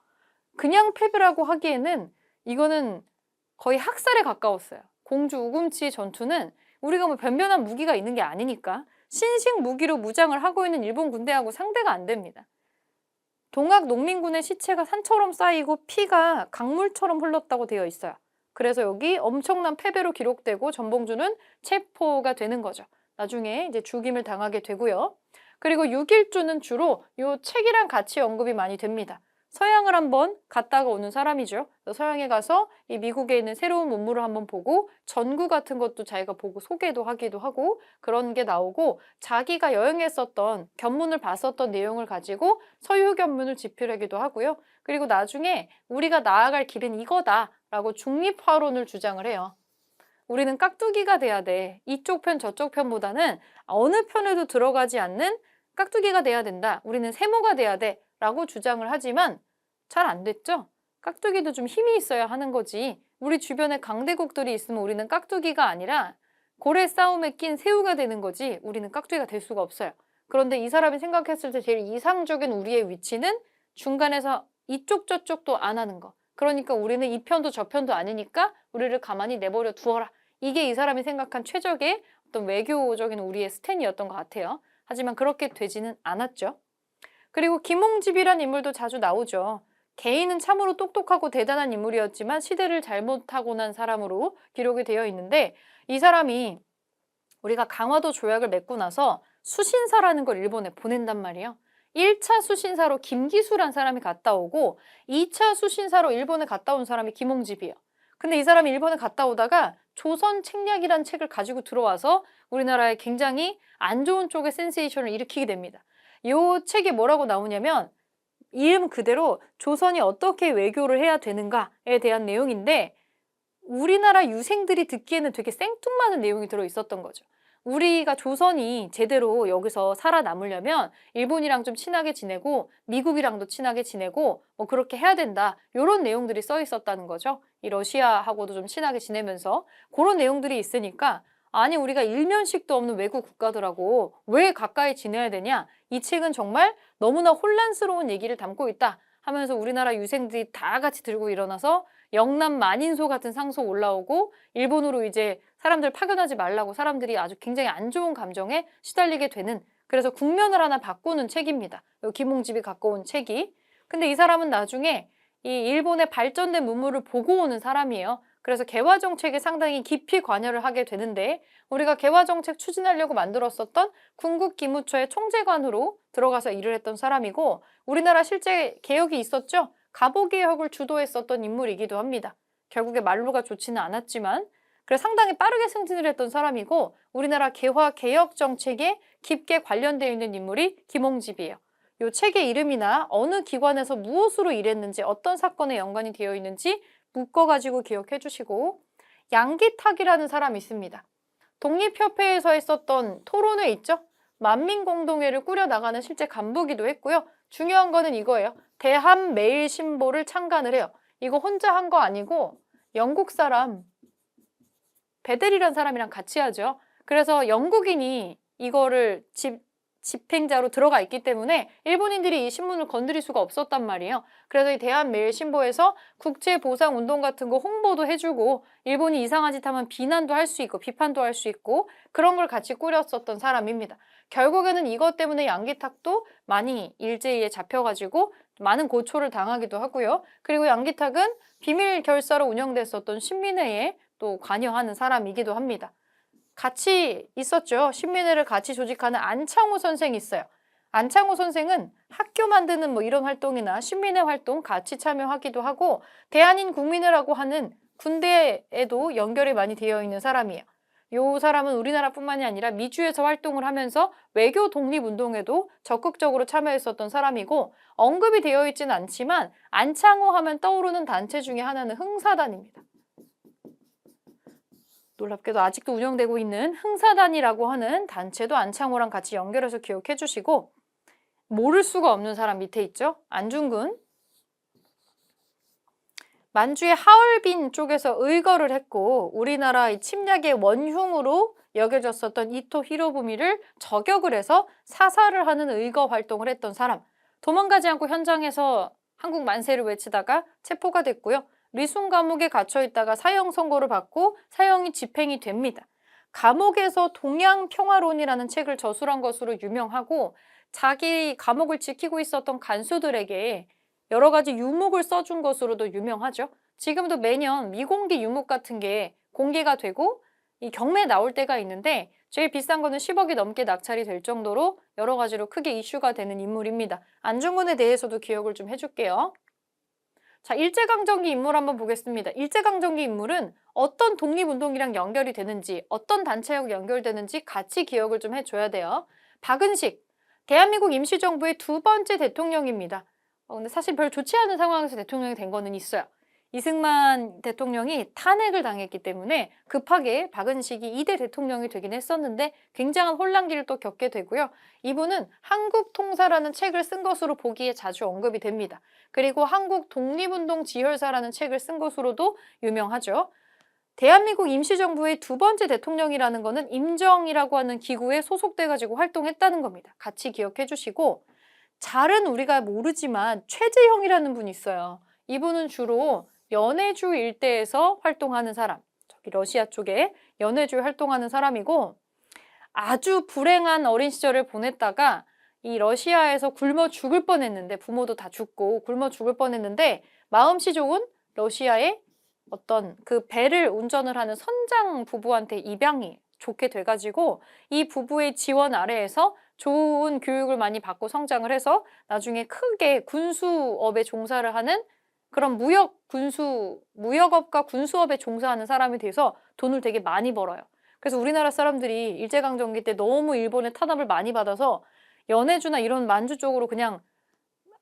그냥 패배라고 하기에는 이거는 거의 학살에 가까웠어요. 공주 우금치 전투는 우리가 뭐 변변한 무기가 있는 게 아니니까. 신식 무기로 무장을 하고 있는 일본 군대하고 상대가 안 됩니다. 동학 농민군의 시체가 산처럼 쌓이고 피가 강물처럼 흘렀다고 되어 있어요. 그래서 여기 엄청난 패배로 기록되고 전봉주는 체포가 되는 거죠. 나중에 이제 죽임을 당하게 되고요. 그리고 6.1주는 주로 요 책이랑 같이 언급이 많이 됩니다. 서양을 한번 갔다가 오는 사람이죠. 서양에 가서 이 미국에 있는 새로운 문물을 한번 보고 전구 같은 것도 자기가 보고 소개도 하기도 하고 그런 게 나오고 자기가 여행했었던 견문을 봤었던 내용을 가지고 서유견문을 집필하기도 하고요. 그리고 나중에 우리가 나아갈 길은 이거다라고 중립화론을 주장을 해요. 우리는 깍두기가 돼야 돼. 이쪽 편 저쪽 편보다는 어느 편에도 들어가지 않는 깍두기가 돼야 된다. 우리는 세모가 돼야 돼. 라고 주장을 하지만 잘 안 됐죠? 깍두기도 좀 힘이 있어야 하는 거지. 우리 주변에 강대국들이 있으면 우리는 깍두기가 아니라 고래 싸움에 낀 새우가 되는 거지 우리는 깍두기가 될 수가 없어요. 그런데 이 사람이 생각했을 때 제일 이상적인 우리의 위치는 중간에서 이쪽 저쪽도 안 하는 거. 그러니까 우리는 이 편도 저 편도 아니니까 우리를 가만히 내버려 두어라. 이게 이 사람이 생각한 최적의 어떤 외교적인 우리의 스탠이었던 것 같아요. 하지만 그렇게 되지는 않았죠. 그리고 김홍집이란 인물도 자주 나오죠. 개인은 참으로 똑똑하고 대단한 인물이었지만 시대를 잘못 타고난 사람으로 기록이 되어 있는데 이 사람이 우리가 강화도 조약을 맺고 나서 수신사라는 걸 일본에 보낸단 말이에요. 1차 수신사로 김기수란 사람이 갔다 오고 2차 수신사로 일본에 갔다 온 사람이 김홍집이에요. 근데 이 사람이 일본에 갔다 오다가 조선 책략이라는 책을 가지고 들어와서 우리나라에 굉장히 안 좋은 쪽의 센세이션을 일으키게 됩니다. 이 책에 뭐라고 나오냐면 이름 그대로 조선이 어떻게 외교를 해야 되는가에 대한 내용인데 우리나라 유생들이 듣기에는 되게 생뚱맞은 내용이 들어있었던 거죠. 우리가 조선이 제대로 여기서 살아남으려면 일본이랑 좀 친하게 지내고 미국이랑도 친하게 지내고 뭐 그렇게 해야 된다. 이런 내용들이 써 있었다는 거죠. 이 러시아하고도 좀 친하게 지내면서 그런 내용들이 있으니까 아니 우리가 일면식도 없는 외국 국가들하고 왜 가까이 지내야 되냐? 이 책은 정말 너무나 혼란스러운 얘기를 담고 있다 하면서 우리나라 유생들이 다 같이 들고 일어나서 영남 만인소 같은 상소 올라오고 일본으로 이제 사람들 파견하지 말라고 사람들이 아주 굉장히 안 좋은 감정에 시달리게 되는 그래서 국면을 하나 바꾸는 책입니다. 김홍집이 갖고 온 책이. 근데 이 사람은 나중에 이 일본의 발전된 문물을 보고 오는 사람이에요. 그래서 개화정책에 상당히 깊이 관여를 하게 되는데 우리가 개화정책 추진하려고 만들었었던 군국기무처의 총재관으로 들어가서 일을 했던 사람이고 우리나라 실제 개혁이 있었죠. 갑오개혁을 주도했었던 인물이기도 합니다. 결국에 말로가 좋지는 않았지만 그래서 상당히 빠르게 승진을 했던 사람이고 우리나라 개화 개혁 정책에 깊게 관련되어 있는 인물이 김홍집이에요. 이 책의 이름이나 어느 기관에서 무엇으로 일했는지 어떤 사건에 연관이 되어 있는지 묶어가지고 기억해 주시고 양기탁이라는 사람이 있습니다. 독립협회에서 했었던 토론회 있죠? 만민공동회를 꾸려나가는 실제 간부기도 했고요. 중요한 거는 이거예요. 대한매일신보를 창간을 해요. 이거 혼자 한 거 아니고 영국 사람 베델이라는 사람이랑 같이 하죠. 그래서 영국인이 이거를 집행자로 들어가 있기 때문에 일본인들이 이 신문을 건드릴 수가 없었단 말이에요. 그래서 이 대한매일신보에서 국제보상운동 같은 거 홍보도 해주고 일본이 이상한 짓 하면 비난도 할 수 있고 비판도 할 수 있고 그런 걸 같이 꾸렸었던 사람입니다. 결국에는 이것 때문에 양기탁도 많이 일제히에 잡혀가지고 많은 고초를 당하기도 하고요. 그리고 양기탁은 비밀 결사로 운영됐었던 신민회에 또 관여하는 사람이기도 합니다. 같이 있었죠. 신민회를 같이 조직하는 안창호 선생이 있어요. 안창호 선생은 학교 만드는 뭐 이런 활동이나 신민회 활동 같이 참여하기도 하고 대한인 국민회라고 하는 군대에도 연결이 많이 되어 있는 사람이에요. 이 사람은 우리나라뿐만이 아니라 미주에서 활동을 하면서 외교 독립운동에도 적극적으로 참여했었던 사람이고 언급이 되어 있지는 않지만 안창호 하면 떠오르는 단체 중에 하나는 흥사단입니다. 놀랍게도 아직도 운영되고 있는 흥사단이라고 하는 단체도 안창호랑 같이 연결해서 기억해 주시고 모를 수가 없는 사람 밑에 있죠. 안중근. 만주의 하얼빈 쪽에서 의거를 했고 우리나라 침략의 원흉으로 여겨졌었던 이토 히로부미를 저격을 해서 사살을 하는 의거 활동을 했던 사람. 도망가지 않고 현장에서 한국 만세를 외치다가 체포가 됐고요. 리순 감옥에 갇혀 있다가 사형 선고를 받고 사형이 집행이 됩니다. 감옥에서 동양평화론이라는 책을 저술한 것으로 유명하고 자기 감옥을 지키고 있었던 간수들에게 여러 가지 유목을 써준 것으로도 유명하죠. 지금도 매년 미공개 유목 같은 게 공개가 되고 이 경매에 나올 때가 있는데 제일 비싼 거는 10억이 넘게 낙찰이 될 정도로 여러 가지로 크게 이슈가 되는 인물입니다. 안중근에 대해서도 기억을 좀 해줄게요. 자, 일제강점기 인물 한번 보겠습니다. 일제강점기 인물은 어떤 독립운동이랑 연결이 되는지, 어떤 단체하고 연결되는지 같이 기억을 좀 해줘야 돼요. 박은식, 대한민국 임시정부의 두 번째 대통령입니다. 근데 사실 별 좋지 않은 상황에서 대통령이 된 거는 있어요. 이승만 대통령이 탄핵을 당했기 때문에 급하게 박은식이 2대 대통령이 되긴 했었는데 굉장한 혼란기를 또 겪게 되고요. 이분은 한국통사라는 책을 쓴 것으로 보기에 자주 언급이 됩니다. 그리고 한국 독립운동 지혈사라는 책을 쓴 것으로도 유명하죠. 대한민국 임시정부의 두 번째 대통령이라는 거는 임정이라고 하는 기구에 소속돼가지고 활동했다는 겁니다. 같이 기억해 주시고, 잘은 우리가 모르지만 최재형이라는 분이 있어요. 이분은 주로 연해주 일대에서 활동하는 사람, 저기 러시아 쪽에 연해주에 활동하는 사람이고 아주 불행한 어린 시절을 보냈다가 이 러시아에서 굶어 죽을 뻔했는데 부모도 다 죽고 굶어 죽을 뻔했는데 마음씨 좋은 러시아의 어떤 그 배를 운전을 하는 선장 부부한테 입양이 좋게 돼가지고 이 부부의 지원 아래에서 좋은 교육을 많이 받고 성장을 해서 나중에 크게 군수업에 종사를 하는 그런 무역업과 군수업에 종사하는 사람이 돼서 돈을 되게 많이 벌어요. 그래서 우리나라 사람들이 일제강점기 때 너무 일본의 탄압을 많이 받아서 연해주나 이런 만주 쪽으로 그냥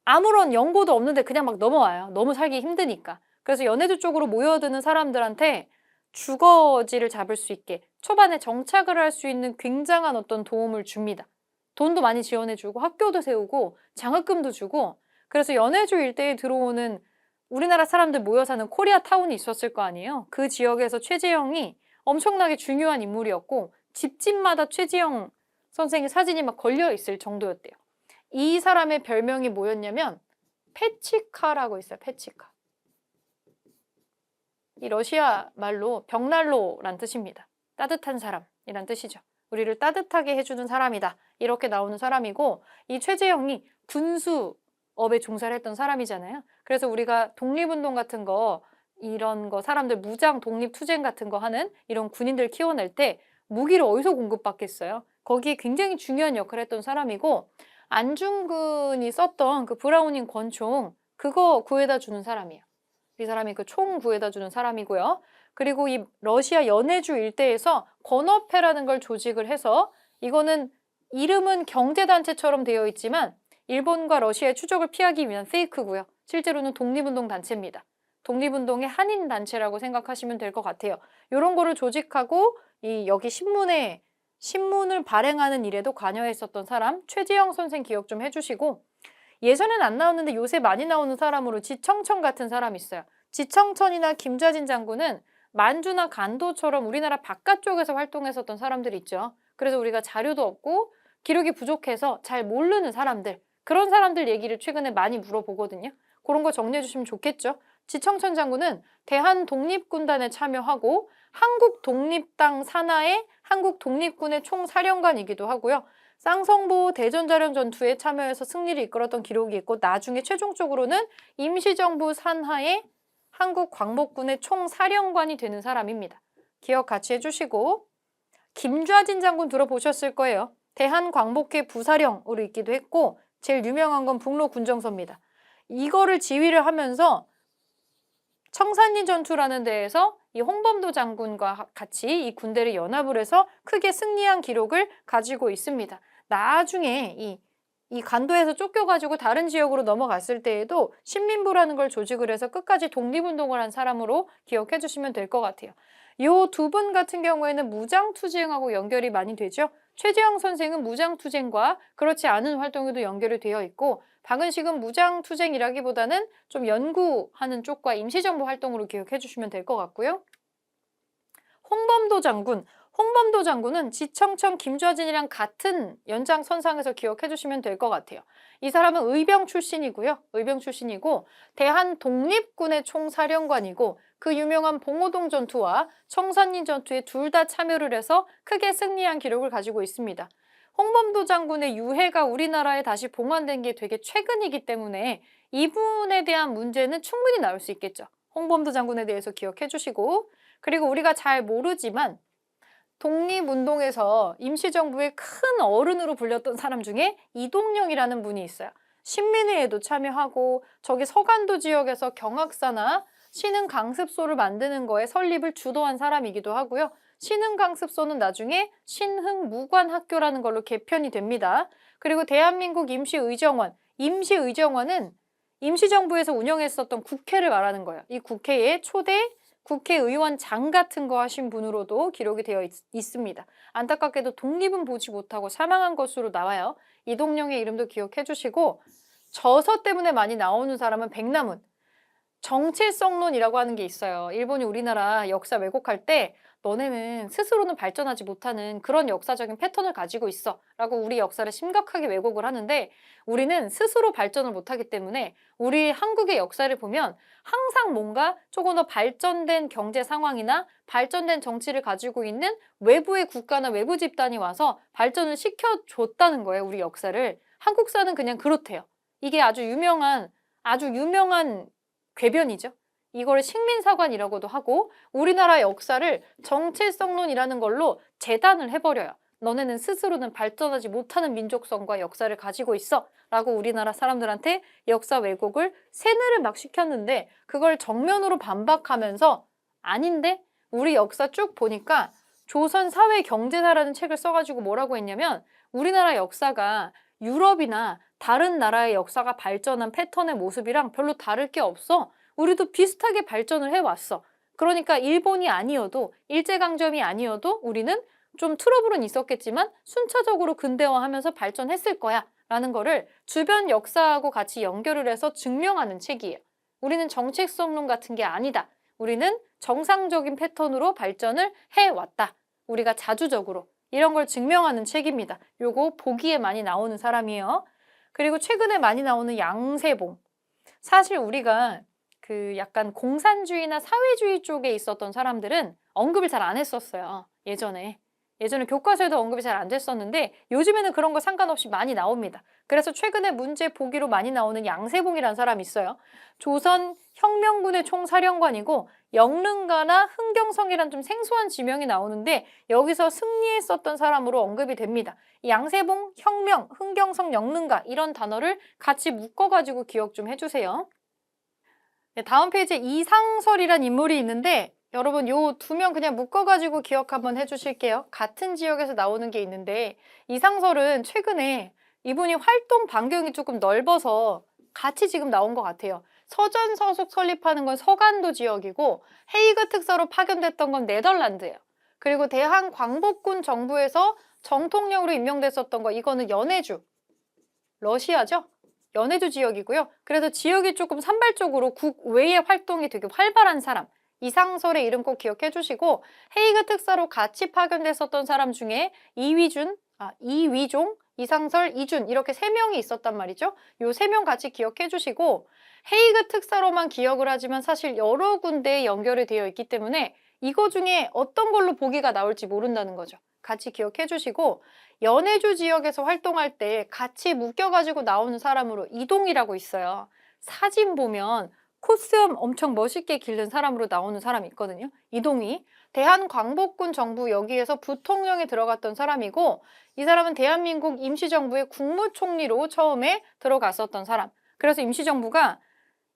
아무런 연고도 없는데 그냥 막 넘어와요. 너무 살기 힘드니까. 그래서 연해주 쪽으로 모여드는 사람들한테 주거지를 잡을 수 있게 초반에 정착을 할 수 있는 굉장한 어떤 도움을 줍니다. 돈도 많이 지원해주고 학교도 세우고 장학금도 주고 그래서 연해주 일대에 들어오는 우리나라 사람들 모여 사는 코리아타운이 있었을 거 아니에요. 그 지역에서 최재형이 엄청나게 중요한 인물이었고 집집마다 최재형 선생의 사진이 막 걸려 있을 정도였대요. 이 사람의 별명이 뭐였냐면 페치카라고 있어요. 페치카. 이 러시아 말로 벽난로란 뜻입니다. 따뜻한 사람이란 뜻이죠. 우리를 따뜻하게 해주는 사람이다. 이렇게 나오는 사람이고 이 최재형이 군수업에 종사를 했던 사람이잖아요. 그래서 우리가 독립운동 같은 거 이런 거 사람들 무장 독립투쟁 같은 거 하는 이런 군인들 키워낼 때 무기를 어디서 공급받겠어요? 거기에 굉장히 중요한 역할을 했던 사람이고 안중근이 썼던 그 브라우닝 권총 그거 구해다 주는 사람이에요. 이 사람이 그 총 구해다 주는 사람이고요. 그리고 이 러시아 연해주 일대에서 건어패라는 걸 조직을 해서 이거는 이름은 경제단체처럼 되어 있지만 일본과 러시아의 추적을 피하기 위한 페이크고요. 실제로는 독립운동 단체입니다. 독립운동의 한인 단체라고 생각하시면 될 것 같아요. 이런 거를 조직하고 여기 신문을 발행하는 일에도 관여했었던 사람 최재형 선생 기억 좀 해주시고 예전엔 안 나오는데 요새 많이 나오는 사람으로 지청천 같은 사람이 있어요. 지청천이나 김좌진 장군은 만주나 간도처럼 우리나라 바깥쪽에서 활동했었던 사람들이 있죠. 그래서 우리가 자료도 없고 기록이 부족해서 잘 모르는 사람들 그런 사람들 얘기를 최근에 많이 물어보거든요. 그런 거 정리해 주시면 좋겠죠. 지청천 장군은 대한독립군단에 참여하고 한국독립당 산하의 한국독립군의 총사령관이기도 하고요. 쌍성보 대전자령 전투에 참여해서 승리를 이끌었던 기록이 있고 나중에 최종적으로는 임시정부 산하의 한국광복군의 총사령관이 되는 사람입니다. 기억 같이 해주시고 김좌진 장군 들어보셨을 거예요. 대한광복회 부사령으로 있기도 했고 제일 유명한 건 북로군정서입니다. 이거를 지휘를 하면서 청산리 전투라는 데에서 이 홍범도 장군과 같이 이 군대를 연합을 해서 크게 승리한 기록을 가지고 있습니다. 나중에 이 간도에서 쫓겨가지고 다른 지역으로 넘어갔을 때에도 신민부라는 걸 조직을 해서 끝까지 독립운동을 한 사람으로 기억해 주시면 될 것 같아요. 요 두 분 같은 경우에는 무장투쟁하고 연결이 많이 되죠. 최재형 선생은 무장투쟁과 그렇지 않은 활동에도 연결이 되어 있고 박은식은 무장투쟁이라기보다는 좀 연구하는 쪽과 임시정부 활동으로 기억해 주시면 될 것 같고요. 홍범도 장군은 지청천 김좌진이랑 같은 연장선상에서 기억해 주시면 될 것 같아요. 이 사람은 의병 출신이고요. 의병 출신이고 대한독립군의 총사령관이고 그 유명한 봉오동 전투와 청산리 전투에 둘 다 참여를 해서 크게 승리한 기록을 가지고 있습니다. 홍범도 장군의 유해가 우리나라에 다시 봉환된 게 되게 최근이기 때문에 이분에 대한 문제는 충분히 나올 수 있겠죠. 홍범도 장군에 대해서 기억해 주시고, 그리고 우리가 잘 모르지만 독립운동에서 임시정부의 큰 어른으로 불렸던 사람 중에 이동영이라는 분이 있어요. 신민회에도 참여하고 저기 서간도 지역에서 경학사나 신흥강습소를 만드는 거에 설립을 주도한 사람이기도 하고요. 신흥강습소는 나중에 신흥무관학교라는 걸로 개편이 됩니다. 그리고 대한민국 임시의정원, 임시의정원은 임시정부에서 운영했었던 국회를 말하는 거예요. 이 국회에 초대 국회의원장 같은 거 하신 분으로도 기록이 되어 있습니다. 안타깝게도 독립은 보지 못하고 사망한 것으로 나와요. 이동영의 이름도 기억해 주시고, 저서 때문에 많이 나오는 사람은 백남훈. 정체성론이라고 하는 게 있어요. 일본이 우리나라 역사 왜곡할 때 너네는 스스로는 발전하지 못하는 그런 역사적인 패턴을 가지고 있어 라고 우리 역사를 심각하게 왜곡을 하는데, 우리는 스스로 발전을 못하기 때문에 우리 한국의 역사를 보면 항상 뭔가 조금 더 발전된 경제 상황이나 발전된 정치를 가지고 있는 외부의 국가나 외부 집단이 와서 발전을 시켜줬다는 거예요. 우리 역사를. 한국사는 그냥 그렇대요. 이게 아주 유명한 궤변이죠. 이걸 식민사관이라고도 하고, 우리나라 역사를 정체성론이라는 걸로 재단을 해버려요. 너네는 스스로는 발전하지 못하는 민족성과 역사를 가지고 있어 라고 우리나라 사람들한테 역사 왜곡을 세뇌를 막 시켰는데, 그걸 정면으로 반박하면서 아닌데? 우리 역사 쭉 보니까 조선사회경제사라는 책을 써가지고 뭐라고 했냐면, 우리나라 역사가 유럽이나 다른 나라의 역사가 발전한 패턴의 모습이랑 별로 다를 게 없어. 우리도 비슷하게 발전을 해왔어. 그러니까 일본이 아니어도, 일제강점이 아니어도 우리는 좀 트러블은 있었겠지만 순차적으로 근대화하면서 발전했을 거야 라는 거를 주변 역사하고 같이 연결을 해서 증명하는 책이에요. 우리는 정체성론 같은 게 아니다. 우리는 정상적인 패턴으로 발전을 해왔다. 우리가 자주적으로. 이런 걸 증명하는 책입니다. 요거 보기에 많이 나오는 사람이에요. 그리고 최근에 많이 나오는 양세봉. 사실 우리가 그 약간 공산주의나 사회주의 쪽에 있었던 사람들은 언급을 잘 안 했었어요. 예전에 교과서에도 언급이 잘 안 됐었는데 요즘에는 그런 거 상관없이 많이 나옵니다. 그래서 최근에 문제 보기로 많이 나오는 양세봉이라는 사람이 있어요. 조선 혁명군의 총사령관이고 영릉가나 흥경성이란 좀 생소한 지명이 나오는데 여기서 승리했었던 사람으로 언급이 됩니다. 양세봉, 혁명, 흥경성, 영릉가 이런 단어를 같이 묶어가지고 기억 좀 해주세요. 네, 다음 페이지에 이상설이란 인물이 있는데 여러분 요 두 명 그냥 묶어가지고 기억 한번 해주실게요. 같은 지역에서 나오는 게 있는데 이상설은 최근에 이분이 활동 반경이 조금 넓어서 같이 지금 나온 것 같아요. 서전서속 설립하는 건 서간도 지역이고 헤이그 특사로 파견됐던 건 네덜란드예요. 그리고 대한광복군 정부에서 정통령으로 임명됐었던 거 이거는 연해주, 러시아죠? 연해주 지역이고요. 그래서 지역이 조금 산발적으로 국외의 활동이 되게 활발한 사람. 이상설의 이름 꼭 기억해 주시고 헤이그 특사로 같이 파견됐었던 사람 중에 이위종, 이상설, 이준 이렇게 세 명이 있었단 말이죠. 요 세 명 같이 기억해 주시고 헤이그 특사로만 기억을 하지만 사실 여러 군데에 연결이 되어 있기 때문에 이거 중에 어떤 걸로 보기가 나올지 모른다는 거죠. 같이 기억해 주시고 연해주 지역에서 활동할 때 같이 묶여가지고 나오는 사람으로 이동이라고 있어요. 사진 보면 코스염 엄청 멋있게 기른 사람으로 나오는 사람이 있거든요. 이동이 대한광복군 정부 여기에서 부통령에 들어갔던 사람이고 이 사람은 대한민국 임시정부의 국무총리로 처음에 들어갔었던 사람. 그래서 임시정부가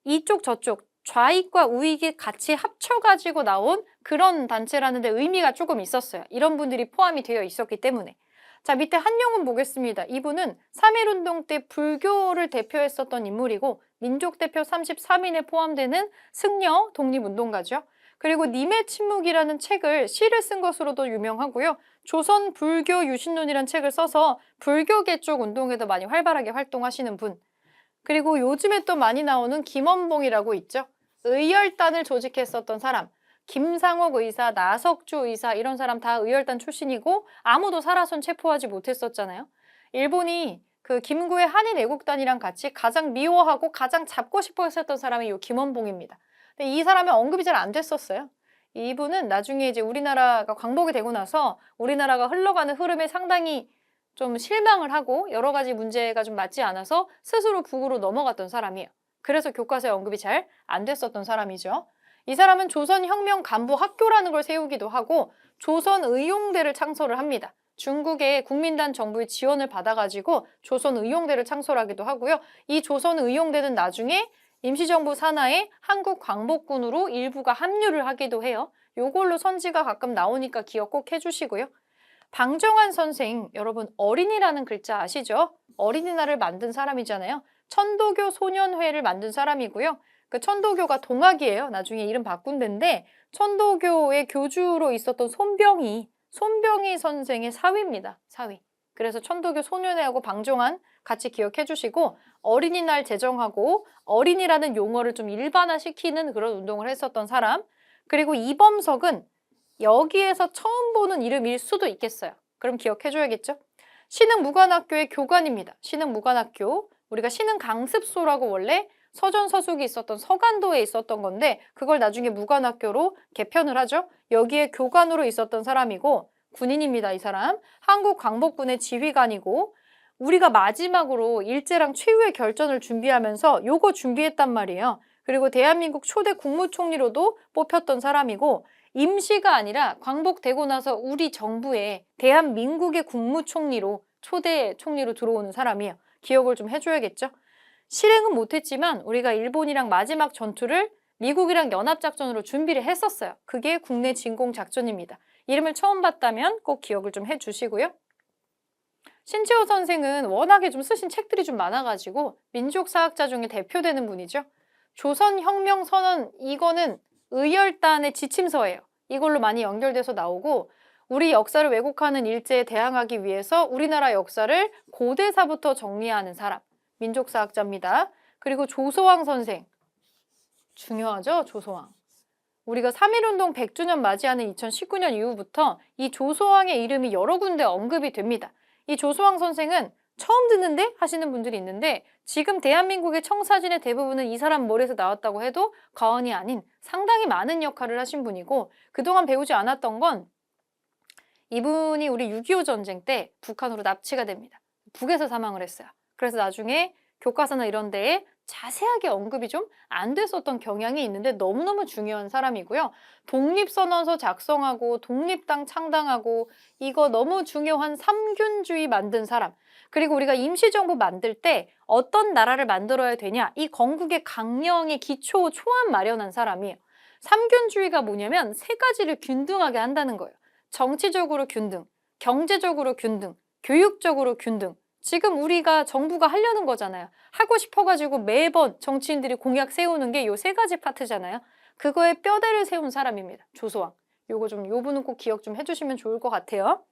이쪽 저쪽 좌익과 우익이 같이 합쳐가지고 나온 그런 단체라는 데 의미가 조금 있었어요. 이런 분들이 포함이 되어 있었기 때문에. 자, 밑에 한용운 보겠습니다. 이분은 3.1운동 때 불교를 대표했었던 인물이고 민족대표 33인에 포함되는 승려 독립운동가죠. 그리고 님의 침묵이라는 책을 시를 쓴 것으로도 유명하고요. 조선 불교 유신론이라는 책을 써서 불교계 쪽 운동에도 많이 활발하게 활동하시는 분. 그리고 요즘에 또 많이 나오는 김원봉이라고 있죠. 의열단을 조직했었던 사람. 김상옥 의사, 나석주 의사 이런 사람 다 의열단 출신이고 아무도 살아선 체포하지 못했었잖아요. 일본이 그 김구의 한인 애국단이랑 같이 가장 미워하고 가장 잡고 싶어 했었던 사람이 요 김원봉입니다. 근데 이 사람은 언급이 잘 안 됐었어요. 이분은 나중에 이제 우리나라가 광복이 되고 나서 우리나라가 흘러가는 흐름에 상당히 좀 실망을 하고 여러 가지 문제가 좀 맞지 않아서 스스로 북으로 넘어갔던 사람이에요. 그래서 교과서에 언급이 잘 안 됐었던 사람이죠. 이 사람은 조선혁명 간부 학교라는 걸 세우기도 하고 조선의용대를 창설을 합니다. 중국의 국민당 정부의 지원을 받아가지고 조선의용대를 창설하기도 하고요. 이 조선의용대는 나중에 임시정부 산하에 한국광복군으로 일부가 합류를 하기도 해요. 요걸로 선지가 가끔 나오니까 기억 꼭 해주시고요. 방정환 선생, 여러분 어린이라는 글자 아시죠? 어린이날을 만든 사람이잖아요. 천도교 소년회를 만든 사람이고요. 그 천도교가 동학이에요. 나중에 이름 바꾼 데인데 천도교의 교주로 있었던 손병희 선생의 사위입니다. 사위. 그래서 천도교 소년회하고 방정환 같이 기억해 주시고 어린이날 제정하고 어린이라는 용어를 좀 일반화시키는 그런 운동을 했었던 사람. 그리고 이범석은 여기에서 처음 보는 이름일 수도 있겠어요. 그럼 기억해 줘야겠죠? 신흥무관학교의 교관입니다. 신흥무관학교. 우리가 신흥강습소라고 원래 서전서숙이 있었던 서간도에 있었던 건데 그걸 나중에 무관학교로 개편을 하죠. 여기에 교관으로 있었던 사람이고 군인입니다. 이 사람. 한국광복군의 지휘관이고 우리가 마지막으로 일제랑 최후의 결전을 준비하면서 요거 준비했단 말이에요. 그리고 대한민국 초대 국무총리로도 뽑혔던 사람이고 임시가 아니라 광복되고 나서 우리 정부에 대한민국의 국무총리로 초대 총리로 들어오는 사람이에요. 기억을 좀 해줘야겠죠? 실행은 못했지만 우리가 일본이랑 마지막 전투를 미국이랑 연합작전으로 준비를 했었어요. 그게 국내 진공작전입니다. 이름을 처음 봤다면 꼭 기억을 좀 해주시고요. 신채호 선생은 워낙에 좀 쓰신 책들이 좀 많아가지고 민족사학자 중에 대표되는 분이죠. 조선혁명선언, 이거는 의열단의 지침서예요. 이걸로 많이 연결돼서 나오고 우리 역사를 왜곡하는 일제에 대항하기 위해서 우리나라 역사를 고대사부터 정리하는 사람, 민족사학자입니다. 그리고 조소왕 선생, 중요하죠? 조소왕. 우리가 3.1운동 100주년 맞이하는 2019년 이후부터 이 조소왕의 이름이 여러 군데 언급이 됩니다. 이 조소왕 선생은 처음 듣는데 하시는 분들이 있는데 지금 대한민국의 청사진의 대부분은 이 사람 머리에서 나왔다고 해도 과언이 아닌 상당히 많은 역할을 하신 분이고 그동안 배우지 않았던 건 이분이 우리 6.25 전쟁 때 북한으로 납치가 됩니다. 북에서 사망을 했어요. 그래서 나중에 교과서나 이런 데에 자세하게 언급이 좀 안 됐었던 경향이 있는데 너무너무 중요한 사람이고요. 독립선언서 작성하고 독립당 창당하고 이거 너무 중요한 삼균주의 만든 사람. 그리고 우리가 임시정부 만들 때 어떤 나라를 만들어야 되냐 이 건국의 강령의 기초 초안 마련한 사람이에요. 삼균주의가 뭐냐면 세 가지를 균등하게 한다는 거예요. 정치적으로 균등, 경제적으로 균등, 교육적으로 균등. 지금 우리가 정부가 하려는 거잖아요. 하고 싶어가지고 매번 정치인들이 공약 세우는 게 요 세 가지 파트잖아요. 그거에 뼈대를 세운 사람입니다. 조소왕. 요거 좀, 요 분은 꼭 기억 좀 해주시면 좋을 것 같아요.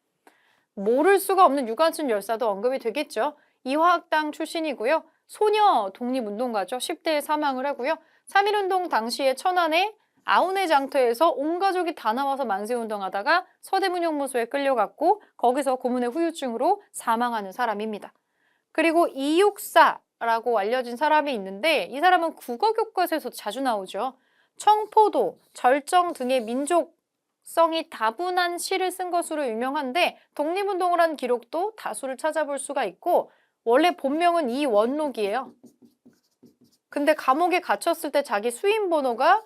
모를 수가 없는 유관순 열사도 언급이 되겠죠. 이화학당 출신이고요. 소녀 독립운동가죠. 10대에 사망을 하고요. 3.1운동 당시에 천안에 아우네 장터에서 온 가족이 다 나와서 만세운동하다가 서대문 형무소에 끌려갔고 거기서 고문의 후유증으로 사망하는 사람입니다. 그리고 이육사라고 알려진 사람이 있는데 이 사람은 국어교과서에서 자주 나오죠. 청포도, 절정 등의 민족성이 다분한 시를 쓴 것으로 유명한데 독립운동을 한 기록도 다수를 찾아볼 수가 있고 원래 본명은 이원록이에요. 근데 감옥에 갇혔을 때 자기 수임번호가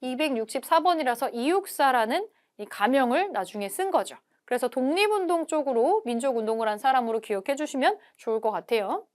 264번이라서 이육사라는 이 가명을 나중에 쓴 거죠. 그래서 독립운동 쪽으로 민족운동을 한 사람으로 기억해 주시면 좋을 것 같아요.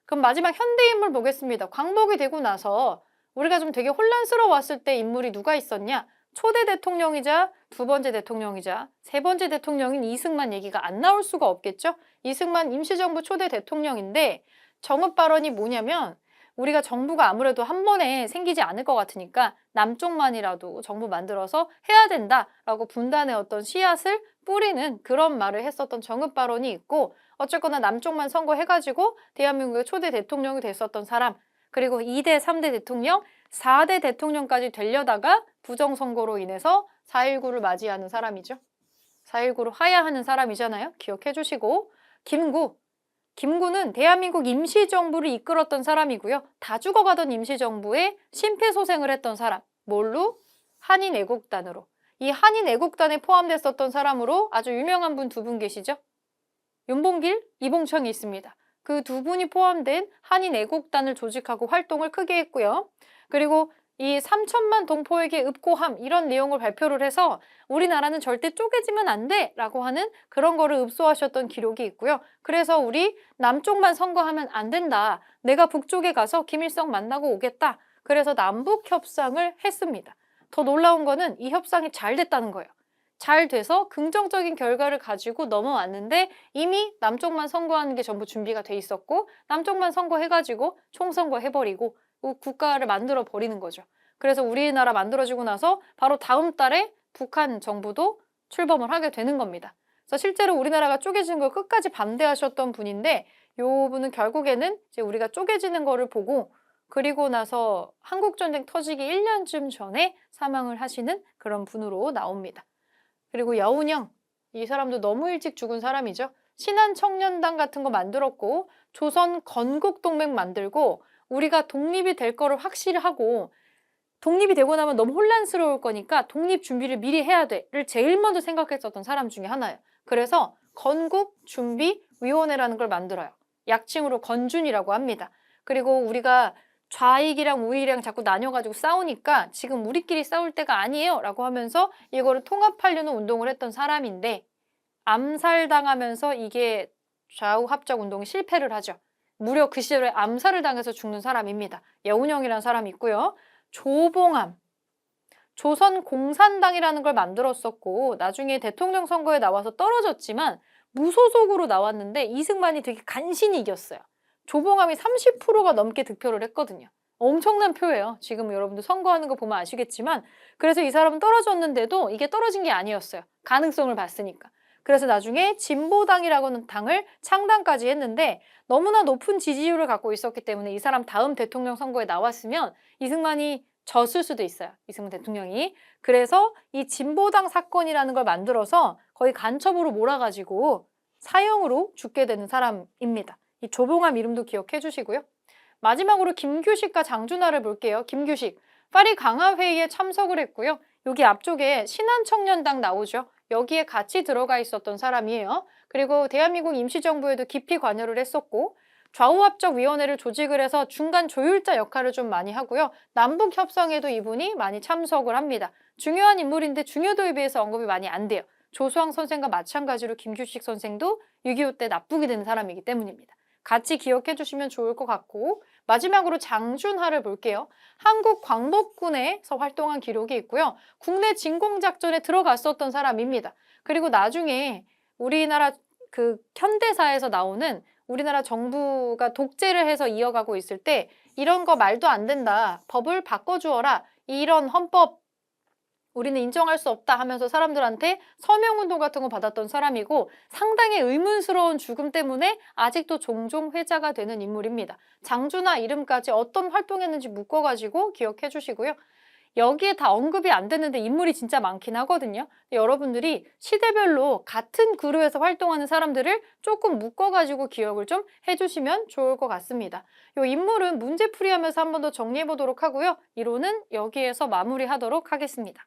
그럼 마지막 현대인물 보겠습니다. 광복이 되고 나서 우리가 좀 되게 혼란스러웠을 때 인물이 누가 있었냐? 초대 대통령이자 두 번째 대통령이자 세 번째 대통령인 이승만 얘기가 안 나올 수가 없겠죠? 이승만 임시정부 초대 대통령인데 정읍 발언이 뭐냐면 우리가 정부가 아무래도 한 번에 생기지 않을 것 같으니까 남쪽만이라도 정부 만들어서 해야 된다라고 분단의 어떤 씨앗을 뿌리는 그런 말을 했었던 정읍 발언이 있고 어쨌거나 남쪽만 선거해가지고 대한민국의 초대 대통령이 됐었던 사람 그리고 2대, 3대 대통령, 4대 대통령까지 되려다가 부정선거로 인해서 4.19를 맞이하는 사람이죠. 4.19를 하야하는 사람이잖아요. 기억해 주시고 김구. 김구는 대한민국 임시정부를 이끌었던 사람이고요. 다 죽어가던 임시정부에 심폐소생을 했던 사람. 뭘로? 한인애국단으로. 이 한인애국단에 포함됐었던 사람으로 아주 유명한 분 두 분 계시죠? 윤봉길, 이봉청이 있습니다. 그 두 분이 포함된 한인애국단을 조직하고 활동을 크게 했고요. 그리고 이 3천만 동포에게 읍고함 이런 내용을 발표를 해서 우리나라는 절대 쪼개지면 안 돼! 라고 하는 그런 거를 읍소하셨던 기록이 있고요. 그래서 우리 남쪽만 선거하면 안 된다. 내가 북쪽에 가서 김일성 만나고 오겠다. 그래서 남북 협상을 했습니다. 더 놀라운 거는 이 협상이 잘 됐다는 거예요. 잘 돼서 긍정적인 결과를 가지고 넘어왔는데 이미 남쪽만 선거하는 게 전부 준비가 돼 있었고 남쪽만 선거해가지고 총선거 해버리고 국가를 만들어 버리는 거죠. 그래서 우리나라 만들어지고 나서 바로 다음 달에 북한 정부도 출범을 하게 되는 겁니다. 그래서 실제로 우리나라가 쪼개지는 걸 끝까지 반대하셨던 분인데 이 분은 결국에는 이제 우리가 쪼개지는 거를 보고 그리고 나서 한국전쟁 터지기 1년쯤 전에 사망을 하시는 그런 분으로 나옵니다. 그리고 여운형, 이 사람도 너무 일찍 죽은 사람이죠. 신한청년단 같은 거 만들었고 조선 건국동맹 만들고 우리가 독립이 될 거를 확실하고 독립이 되고 나면 너무 혼란스러울 거니까 독립 준비를 미리 해야 돼를 제일 먼저 생각했었던 사람 중에 하나예요. 그래서 건국준비위원회라는 걸 만들어요. 약칭으로 건준이라고 합니다. 그리고 우리가 좌익이랑 우익이랑 자꾸 나뉘어가지고 싸우니까 지금 우리끼리 싸울 때가 아니에요 라고 하면서 이거를 통합하려는 운동을 했던 사람인데 암살당하면서 이게 좌우 합작 운동이 실패를 하죠. 무려 그 시절에 암살을 당해서 죽는 사람입니다. 여운형이라는 사람이 있고요. 조봉암, 조선공산당이라는 걸 만들었었고 나중에 대통령 선거에 나와서 떨어졌지만 무소속으로 나왔는데 이승만이 되게 간신히 이겼어요. 조봉암이 30%가 넘게 득표를 했거든요. 엄청난 표예요. 지금 여러분들 선거하는 거 보면 아시겠지만 그래서 이 사람은 떨어졌는데도 이게 떨어진 게 아니었어요. 가능성을 봤으니까. 그래서 나중에 진보당이라고 하는 당을 창당까지 했는데 너무나 높은 지지율을 갖고 있었기 때문에 이 사람 다음 대통령 선거에 나왔으면 이승만이 졌을 수도 있어요. 이승만 대통령이. 그래서 이 진보당 사건이라는 걸 만들어서 거의 간첩으로 몰아가지고 사형으로 죽게 되는 사람입니다. 이 조봉암 이름도 기억해 주시고요. 마지막으로 김규식과 장준하를 볼게요. 김규식, 파리 강화회의에 참석을 했고요. 여기 앞쪽에 신한청년당 나오죠. 여기에 같이 들어가 있었던 사람이에요. 그리고 대한민국 임시정부에도 깊이 관여를 했었고 좌우합작위원회를 조직을 해서 중간 조율자 역할을 좀 많이 하고요. 남북협상에도 이분이 많이 참석을 합니다. 중요한 인물인데 중요도에 비해서 언급이 많이 안 돼요. 조수왕 선생과 마찬가지로 김규식 선생도 6.25 때 납북이 된 사람이기 때문입니다. 같이 기억해 주시면 좋을 것 같고 마지막으로 장준하를 볼게요. 한국 광복군에서 활동한 기록이 있고요. 국내 진공작전에 들어갔었던 사람입니다. 그리고 나중에 우리나라 그 현대사에서 나오는 우리나라 정부가 독재를 해서 이어가고 있을 때 이런 거 말도 안 된다. 법을 바꿔주어라. 이런 헌법 우리는 인정할 수 없다 하면서 사람들한테 서명운동 같은 거 받았던 사람이고 상당히 의문스러운 죽음 때문에 아직도 종종 회자가 되는 인물입니다. 장준하 이름까지 어떤 활동했는지 묶어가지고 기억해 주시고요. 여기에 다 언급이 안 됐는데 인물이 진짜 많긴 하거든요. 여러분들이 시대별로 같은 그루에서 활동하는 사람들을 조금 묶어가지고 기억을 좀 해주시면 좋을 것 같습니다. 이 인물은 문제풀이하면서 한 번 더 정리해 보도록 하고요. 이론은 여기에서 마무리하도록 하겠습니다.